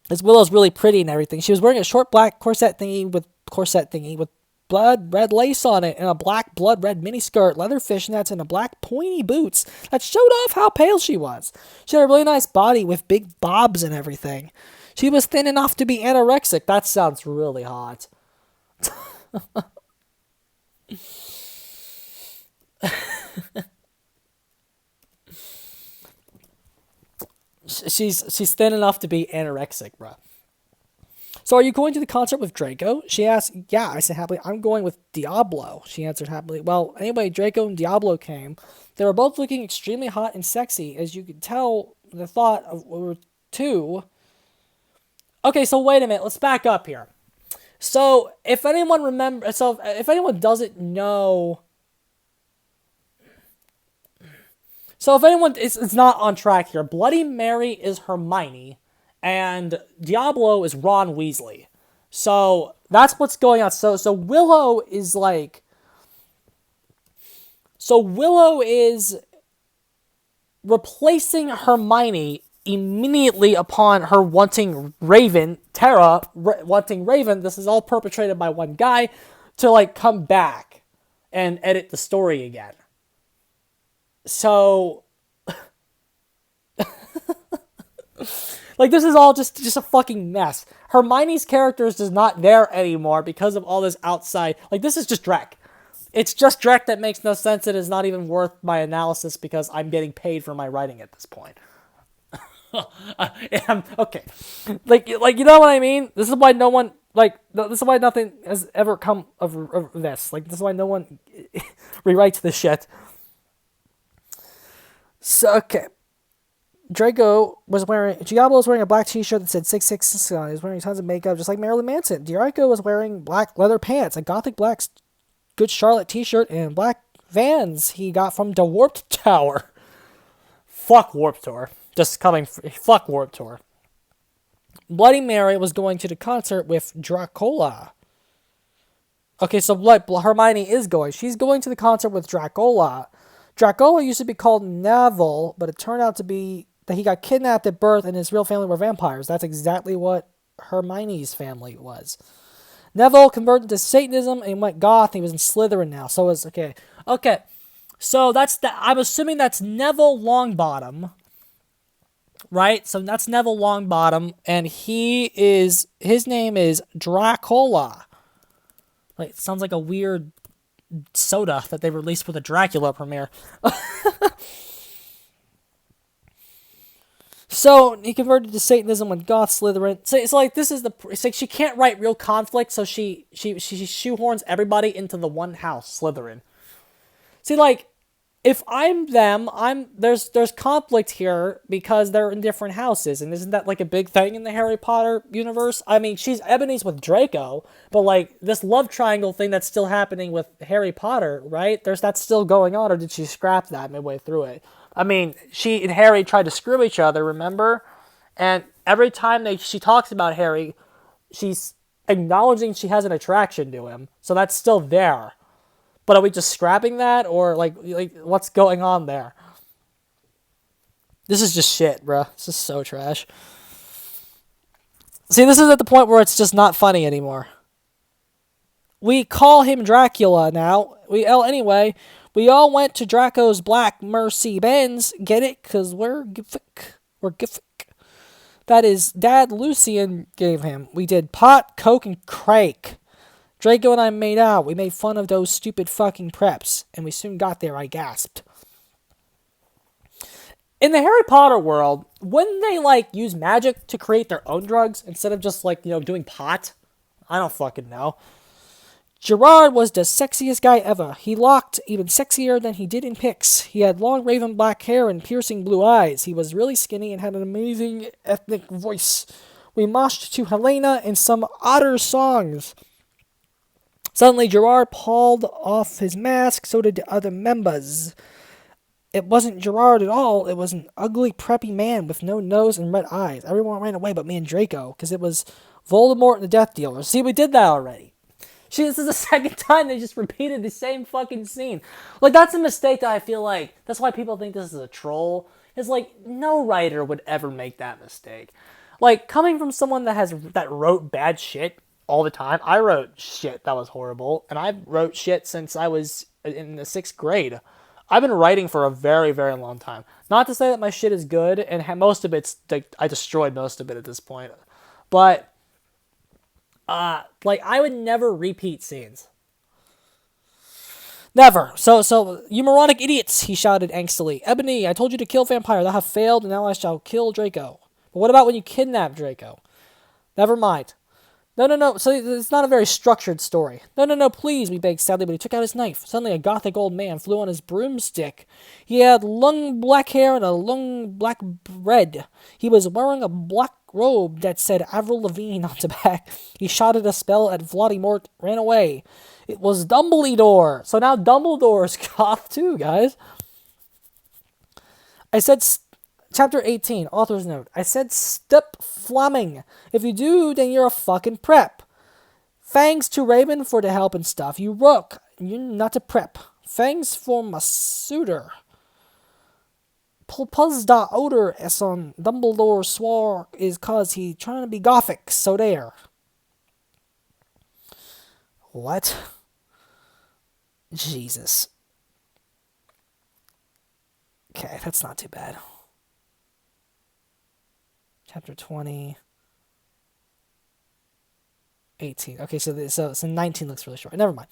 This Willow's really pretty and everything. She was wearing a short black corset thingy with blood red lace on it and a black blood red miniskirt, leather fishnets, and a black pointy boots that showed off how pale she was. She had a really nice body with big bobs and everything. She was thin enough to be anorexic. That sounds really hot. She's thin enough to be anorexic, bruh. So are you going to the concert with Draco? She asked. Yeah, I said happily. I'm going with Diablo. She answered happily. Well, anyway, Draco and Diablo came. They were both looking extremely hot and sexy. As you could tell, the thought of were two. Okay, so wait a minute. Let's back up here. So if anyone if anyone doesn't know. So if anyone is not on track here, Bloody Mary is Hermione, and Diablo is Ron Weasley. So that's what's going on. So Willow is like... So Willow is replacing Hermione immediately upon her wanting Raven, Tara wanting Raven. This is all perpetrated by one guy to like come back and edit the story again. So, like, this is all just a fucking mess. Hermione's character is just not there anymore because of all this outside. Like, this is just Drek. It's just Drek that makes no sense. It is not even worth my analysis because I'm getting paid for my writing at this point. Okay. Like, you know what I mean? This is why no one, this is why nothing has ever come of this. Like, this is why no one rewrites this shit. So, okay. Diablo was wearing a black t-shirt that said 666 on it. He was wearing tons of makeup, just like Marilyn Manson. Draco was wearing black leather pants, a gothic black Good Charlotte t-shirt, and black Vans he got from the Warped Tower. Fuck Warped Tour. Fuck Warped Tour. Bloody Mary was going to the concert with Dracola. Okay, so Hermione is going. She's going to the concert with Dracola. Dracola used to be called Neville, but it turned out to be that he got kidnapped at birth and his real family were vampires. That's exactly what Hermione's family was. Neville converted to Satanism and went goth. He was in Slytherin now. So it's okay. Okay. So I'm assuming that's Neville Longbottom. Right? So that's Neville Longbottom. And his name is Dracola. Like, it sounds like a weird soda that they released for the Dracula premiere. So he converted to Satanism when goth Slytherin. So it's like it's like she can't write real conflict, so she shoehorns everybody into the one house, Slytherin. See, like, if I'm them, there's conflict here because they're in different houses, and isn't that like a big thing in the Harry Potter universe? I mean, Ebony's with Draco, but like this love triangle thing that's still happening with Harry Potter, right? That's still going on, or did she scrap that midway through it? I mean, she and Harry tried to screw each other, remember? And every time she talks about Harry, she's acknowledging she has an attraction to him, so that's still there. But are we just scrapping that, or like what's going on there? This is just shit, bro. This is so trash. See, this is at the point where it's just not funny anymore. We call him Dracula now. Anyway, we all went to Draco's Black Mercy Benz. Get it? Cause we're Giffick. We're Giffick. That is Dad Lucian gave him. We did pot, coke, and crack. Draco and I made out. We made fun of those stupid fucking preps, and we soon got there. I gasped. In the Harry Potter world, wouldn't they like use magic to create their own drugs instead of just like doing pot? I don't fucking know. Gerard was the sexiest guy ever. He looked even sexier than he did in pics. He had long raven black hair and piercing blue eyes. He was really skinny and had an amazing ethnic voice. We moshed to Helena and some otter songs. Suddenly, Gerard pulled off his mask, so did the other members. It wasn't Gerard at all. It was an ugly, preppy man with no nose and red eyes. Everyone ran away but me and Draco, because it was Voldemort and the Death Dealer. See, we did that already. This is the second time they just repeated the same fucking scene. Like, that's a mistake that I feel like, that's why people think this is a troll. It's like, no writer would ever make that mistake. Like, coming from someone that wrote bad shit all the time, I wrote shit that was horrible, and I wrote shit since I was in the 6th grade. I've been writing for a very, very long time. Not to say that my shit is good, and most of it's, like, I destroyed most of it at this point. But like, I would never repeat scenes. Never. So, you moronic idiots, he shouted angstily. Ebony, I told you to kill Vampire. Thou have failed, and now I shall kill Draco. But what about when you kidnap Draco? Never mind. No. So it's not a very structured story. No, please, we begged sadly, but he took out his knife. Suddenly, a gothic old man flew on his broomstick. He had long black hair and a long black bread. He was wearing a black robe that said Avril Lavigne on the back. He shouted a spell at Voldemort, ran away. It was Dumbledore. So now Dumbledore's goth too, guys. I said... Chapter 18, author's note. I said step flamming. If you do, then you're a fucking prep. Thanks to Raven for the help and stuff. You rook. You're not a prep. Thanks for my suitor. Pulpuz da odor es on Dumbledore swore is cause he trying to be gothic, so there. What? Jesus. Okay, that's not too bad. Chapter 20. 18. Okay, so 19 looks really short. Never mind.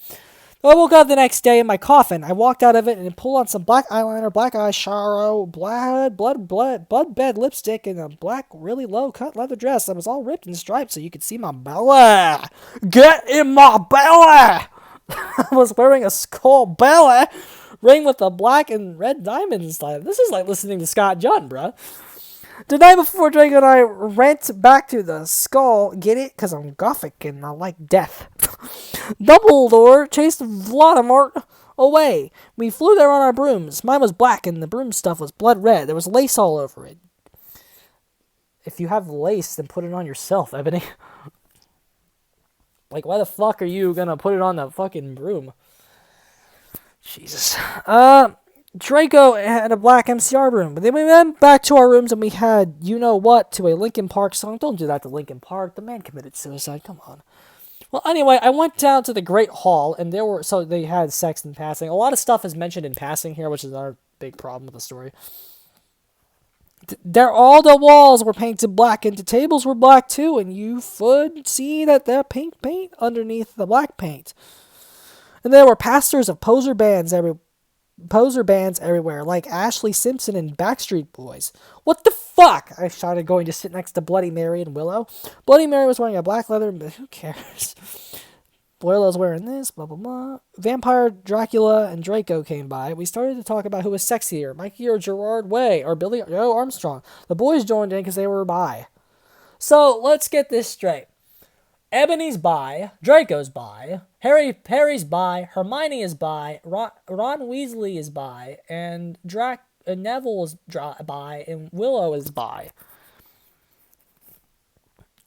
I woke up the next day in my coffin. I walked out of it and pulled on some black eyeliner, black eyeshadow, blood bed lipstick, and a black, really low-cut leather dress that was all ripped and striped so you could see my belly. Get in my belly! I was wearing a skull belly ring with a black and red diamonds. This is like listening to Scott Judge, bruh. The night before, Draco and I went back to the skull. Get it? Because I'm gothic and I like death. Dumbledore chased Voldemort away. We flew there on our brooms. Mine was black and the broom stuff was blood red. There was lace all over it. If you have lace, then put it on yourself, Ebony. Like, why the fuck are you gonna put it on the fucking broom? Jesus. Draco had a black MCR room, but then we went back to our rooms and we had you-know-what to a Linkin Park song. Don't do that to Linkin Park. The man committed suicide. Come on. Well, anyway, I went down to the Great Hall, and they had sex in passing. A lot of stuff is mentioned in passing here, which is another big problem with the story. All the walls were painted black, and the tables were black too, and you would see that they're pink paint underneath the black paint. And there were pastors of poser bands everywhere, like Ashley Simpson and Backstreet Boys. What the fuck? I shouted, going to sit next to Bloody Mary and Willow. Bloody Mary was wearing a black leather, but who cares? Willow's wearing this, blah, blah, blah. Vampire, Dracula, and Draco came by. We started to talk about who was sexier, Mikey or Gerard Way, or Billy Joe Armstrong. The boys joined in because they were bi. So, let's get this straight. Ebony's bi, Draco's bi, Harry's bi, Hermione is bi, Ron Weasley is bi, and Neville is bi, and Willow is bi.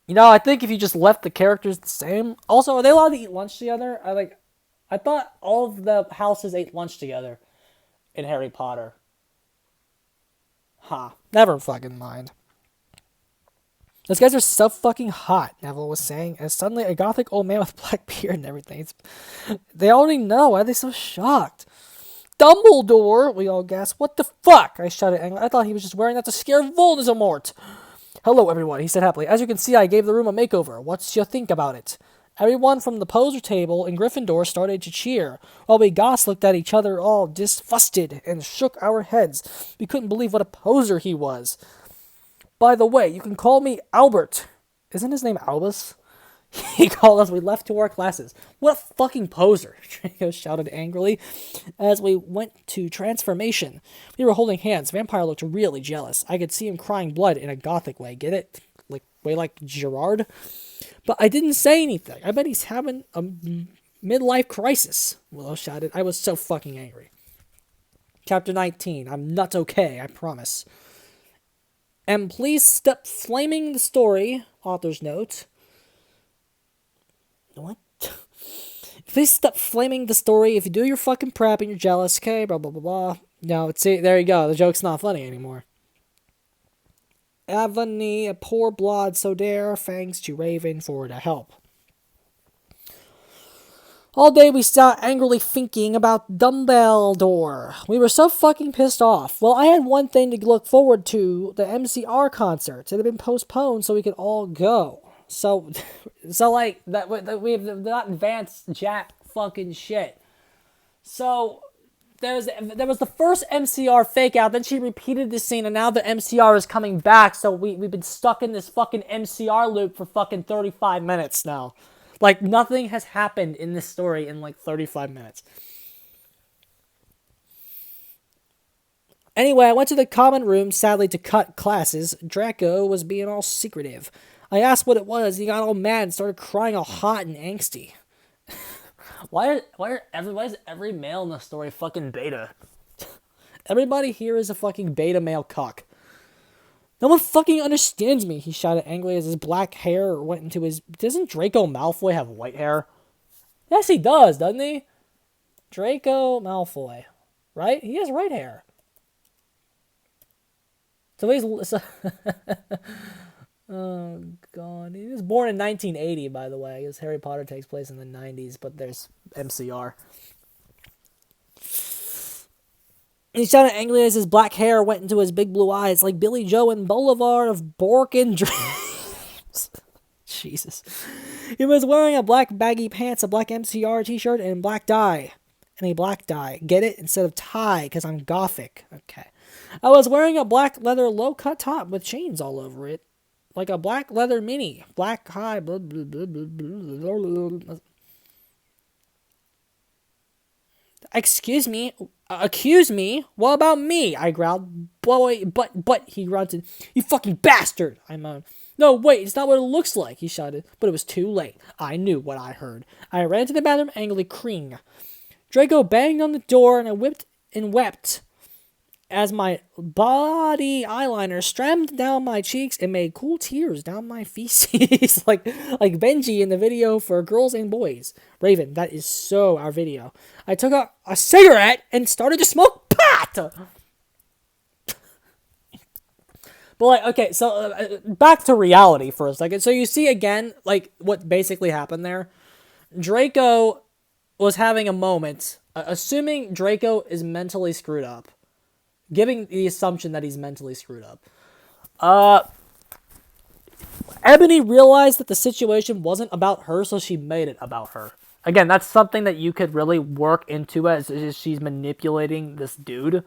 I think if you just left the characters the same. Also, are they allowed to eat lunch together? I thought all of the houses ate lunch together in Harry Potter. Never fucking mind. Those guys are so fucking hot, Neville was saying, as suddenly a gothic old man with black beard and everything. They already know. Why are they so shocked? Dumbledore! We all gasped. What the fuck? I shouted angrily. I thought he was just wearing that to scare Voldemort. Hello, everyone, he said happily. As you can see, I gave the room a makeover. What's you think about it? Everyone from the poser table in Gryffindor started to cheer, while we goths looked at each other all disgusted and shook our heads. We couldn't believe what a poser he was. By the way, you can call me Albert. Isn't his name Albus? He called us. We left to our classes. What a fucking poser, Draco shouted angrily as we went to transformation. We were holding hands. Vampire looked really jealous. I could see him crying blood in a gothic way. Get it? Like Gerard? But I didn't say anything. I bet he's having a midlife crisis, Willow shouted. I was so fucking angry. Chapter 19. I'm not okay, I promise. And please stop flaming the story, author's note. What? Please stop flaming the story if you do your fucking prep and you're jealous, okay? Blah, blah, blah, blah. No, see, there you go. The joke's not funny anymore. Avani, a poor blood, so dare, thanks to Raven for the help. All day we sat angrily thinking about Dumbledore. We were so fucking pissed off. Well, I had one thing to look forward to, the MCR concert. It had been postponed so we could all go. So like, that we have not advanced jack fucking shit. So, there was the first MCR fake out, then she repeated the scene, and now the MCR is coming back, so we've been stuck in this fucking MCR loop for fucking 35 minutes now. Like, nothing has happened in this story in, like, 35 minutes. Anyway, I went to the common room, sadly, to cut classes. Draco was being all secretive. I asked what it was, he got all mad and started crying all hot and angsty. Why is every male in the story fucking beta? Everybody here is a fucking beta male cock. No one fucking understands me, he shouted angrily as his black hair went into his... Doesn't Draco Malfoy have white hair? Yes, he does, doesn't he? Draco Malfoy. Right? He has red hair. So he's... Oh, God. He was born in 1980, by the way. His Harry Potter takes place in the 90s, but there's MCR. He shouted angrily as his black hair went into his big blue eyes, like Billy Joe in Boulevard of Borkin Dreams. Jesus. He was wearing a black baggy pants, a black MCR t-shirt, and black dye. And a black dye. Get it? Instead of tie, because I'm gothic. Okay. I was wearing a black leather low-cut top with chains all over it. Like a black leather mini. Black high. Blah, blah, blah, blah, blah, blah. Excuse me. Accuse me? What about me? I growled. Boy, but, he grunted. You fucking bastard, I moaned. No, wait, it's not what it looks like, he shouted. But it was too late. I knew what I heard. I ran to the bathroom angrily, crying. Draco banged on the door, and I whipped and wept as my body eyeliner streamed down my cheeks and made cool tears down my feces, like Benji in the video for Girls and Boys. Raven, that is so our video. I took out a cigarette and started to smoke pot! But, like, okay, so back to reality for a second. So you see again, like, what basically happened there. Draco was having a moment, assuming Draco is mentally screwed up. Giving the assumption that he's mentally screwed up. Ebony realized that the situation wasn't about her, so she made it about her. Again, that's something that you could really work into as she's manipulating this dude.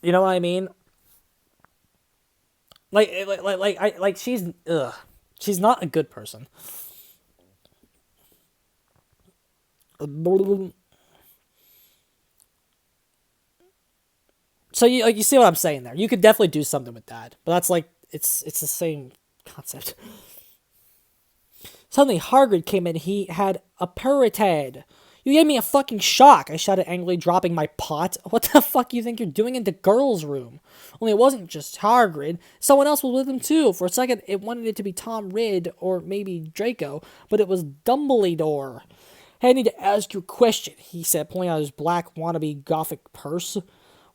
You know what I mean? Like she's not a good person. So you see what I'm saying there. You could definitely do something with that. But that's like, it's the same concept. Suddenly, Hagrid came in. He had a parrothead. You gave me a fucking shock, I shouted angrily, dropping my pot. What the fuck you think you're doing in the girls' room? Only it wasn't just Hagrid. Someone else was with him too. For a second, it wanted it to be Tom Ridd or maybe Draco, but it was Dumbledore. Hey, I need to ask you a question, he said, pulling out his black wannabe gothic purse.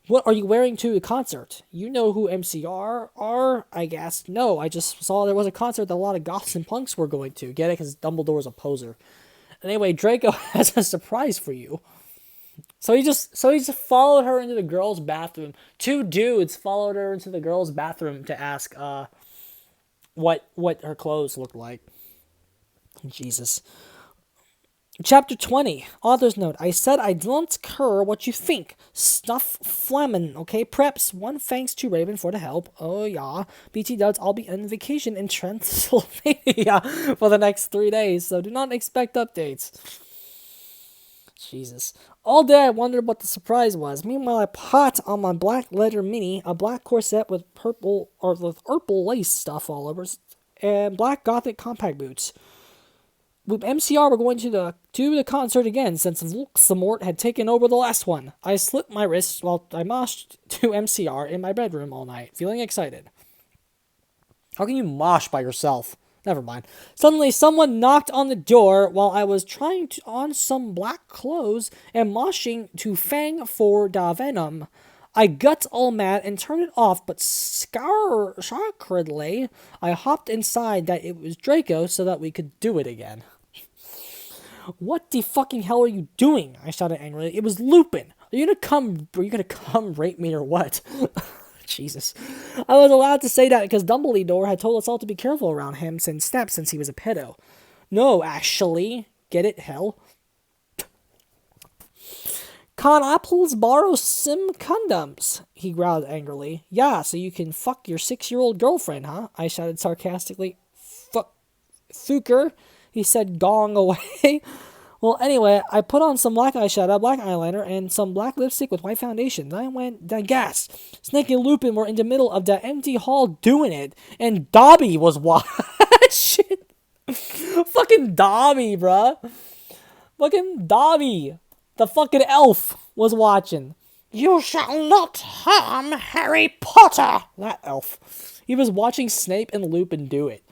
What are you wearing to a concert? You know who MCR are? I guess. No, I just saw there was a concert that a lot of goths and punks were going to. Get it? Because Dumbledore's a poser. Anyway, Draco has a surprise for you. So he just followed her into the girls' bathroom. Two dudes followed her into the girls' bathroom to ask what her clothes looked like. Jesus. Chapter 20. Author's note. I said I don't care what you think. Stuff flemmin', okay? Preps. One thanks to Raven for the help. Oh, yeah. BT duds, I'll be on vacation in Transylvania for the next 3 days, so do not expect updates. Jesus. All day I wondered what the surprise was. Meanwhile, I put on my black leather mini, a black corset with purple lace stuff all over, and black gothic compact boots. With MCR, we're going to the concert again since Voldemort had taken over the last one. I slit my wrists while I moshed to MCR in my bedroom all night, feeling excited. How can you mosh by yourself? Never mind. Suddenly, someone knocked on the door while I was trying on some black clothes and moshing to Fang for da Venom. I got all mad and turned it off, but sacredly, I hopped inside that it was Draco so that we could do it again. What the fucking hell are you doing? I shouted angrily. It was Lupin. Are you gonna come rape me or what? Jesus. I was allowed to say that because Dumbledore had told us all to be careful around him since he was a pedo. No, actually. Get it, hell? Can apples borrow some condoms? He growled angrily. Yeah, so you can fuck your 6-year-old girlfriend, huh? I shouted sarcastically. Fucker, he said, gong away. Well, anyway, I put on some black eyeshadow, black eyeliner, and some black lipstick with white foundation. Then I gasped. Snake and Lupin were in the middle of that empty hall doing it, and Dobby was watching. Fucking Dobby, bruh. Fucking Dobby. The fucking elf was watching. You shall not harm Harry Potter. That elf. He was watching Snape and Lupin do it.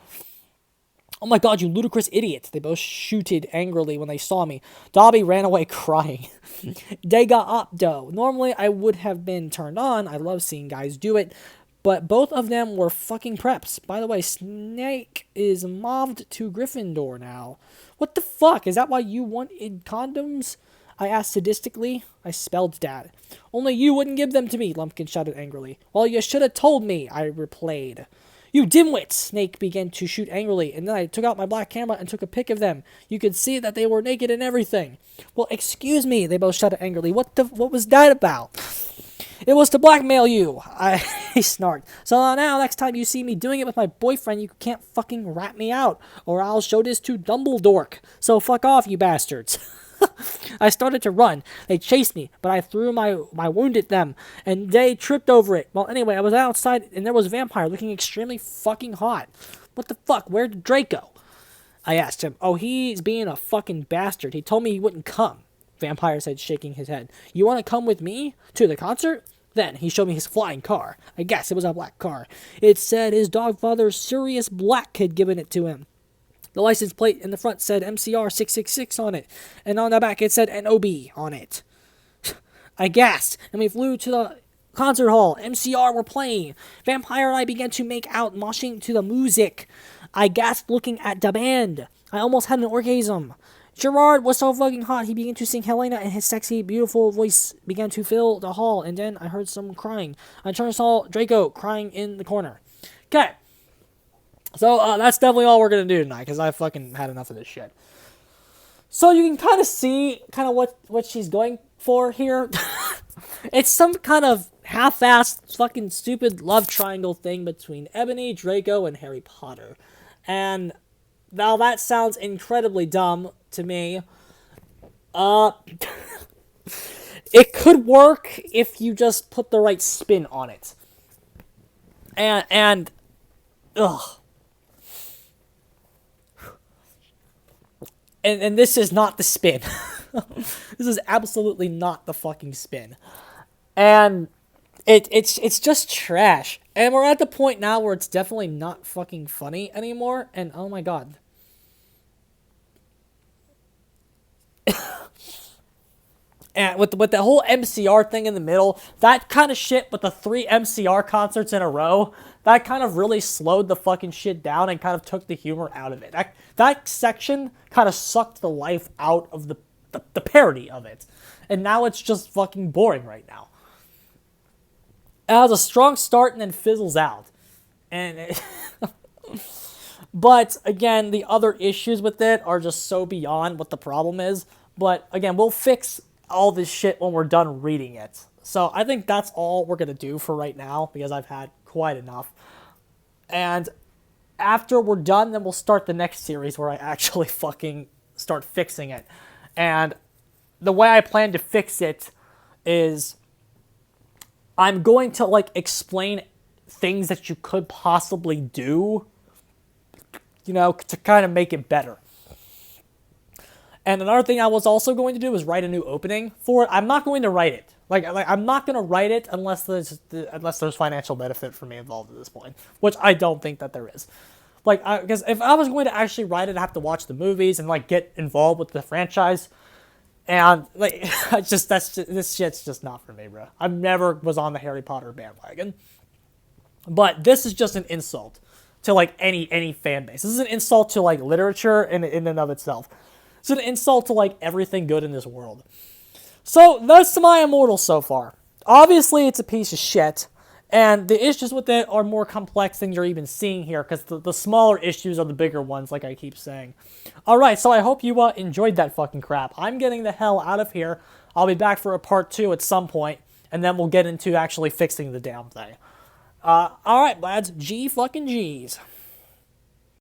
Oh my god, you ludicrous idiots. They both shooted angrily when they saw me. Dobby ran away crying. They got up, though. Normally, I would have been turned on. I love seeing guys do it. But both of them were fucking preps. By the way, Snake is mobbed to Gryffindor now. What the fuck? Is that why you wanted condoms? I asked sadistically. I spelled dad. Only you wouldn't give them to me, Lumpkin shouted angrily. Well, you should have told me, I replayed. You dimwit! Snake began to shoot angrily, and then I took out my black camera and took a pic of them. You could see that they were naked and everything. Well, excuse me, they both shouted angrily. What was that about? It was to blackmail you, I snarked. So now, next time you see me doing it with my boyfriend, you can't fucking rat me out, or I'll show this to Dumbledore. So fuck off, you bastards. I started to run. They chased me, but I threw my wound at them, and they tripped over it. Well, anyway, I was outside, and there was a vampire looking extremely fucking hot. What the fuck? Where'd Draco? I asked him. Oh, he's being a fucking bastard. He told me he wouldn't come. Vampire said, shaking his head. You want to come with me to the concert? Then he showed me his flying car. I guess it was a black car. It said his dogfather Sirius Black had given it to him. The license plate in the front said MCR 666 on it, and on the back it said NOB on it. I gasped, and we flew to the concert hall. MCR were playing. Vampire and I began to make out, moshing to the music. I gasped looking at the band. I almost had an orgasm. Gerard was so fucking hot, he began to sing Helena, and his sexy, beautiful voice began to fill the hall, and then I heard someone crying. I turned and saw Draco crying in the corner. Okay. So, that's definitely all we're going to do tonight, because I fucking had enough of this shit. So, you can kind of see what she's going for here. It's some kind of half-assed, fucking stupid love triangle thing between Ebony, Draco, and Harry Potter. And, now that sounds incredibly dumb to me. It could work if you just put the right spin on it. And, ugh. And this is not the spin. This is absolutely not the fucking spin. And it's just trash. And we're at the point now where it's definitely not fucking funny anymore. And oh my god. And with the whole MCR thing in the middle, that kind of shit with the 3 MCR concerts in a row, that kind of really slowed the fucking shit down and kind of took the humor out of it. That section kind of sucked the life out of the parody of it. And now it's just fucking boring right now. It has a strong start and then fizzles out. But again, the other issues with it are just so beyond what the problem is. But again, we'll fix all this shit when we're done reading it. So I think that's all we're going to do for right now because I've had quite enough. And after we're done, then we'll start the next series where I actually fucking start fixing it. And the way I plan to fix it is I'm going to like explain things that you could possibly do, you know, to kind of make it better. And another thing I was also going to do is write a new opening for it. I'm not going to write it. Like I'm not going to write it unless there's financial benefit for me involved at this point, which I don't think that there is. Like, because if I was going to actually write it, I'd have to watch the movies and like get involved with the franchise. And like, this shit's just not for me, bro. I never was on the Harry Potter bandwagon. But this is just an insult to like any fan base. This is an insult to like literature in and of itself. It's an insult to like everything good in this world. So that's my Immortal so far. Obviously, it's a piece of shit, and the issues with it are more complex than you're even seeing here, because the smaller issues are the bigger ones, like I keep saying. Alright, so I hope you enjoyed that fucking crap. I'm getting the hell out of here. I'll be back for a part 2 at some point, and then we'll get into actually fixing the damn thing. Alright, lads. G fucking G's.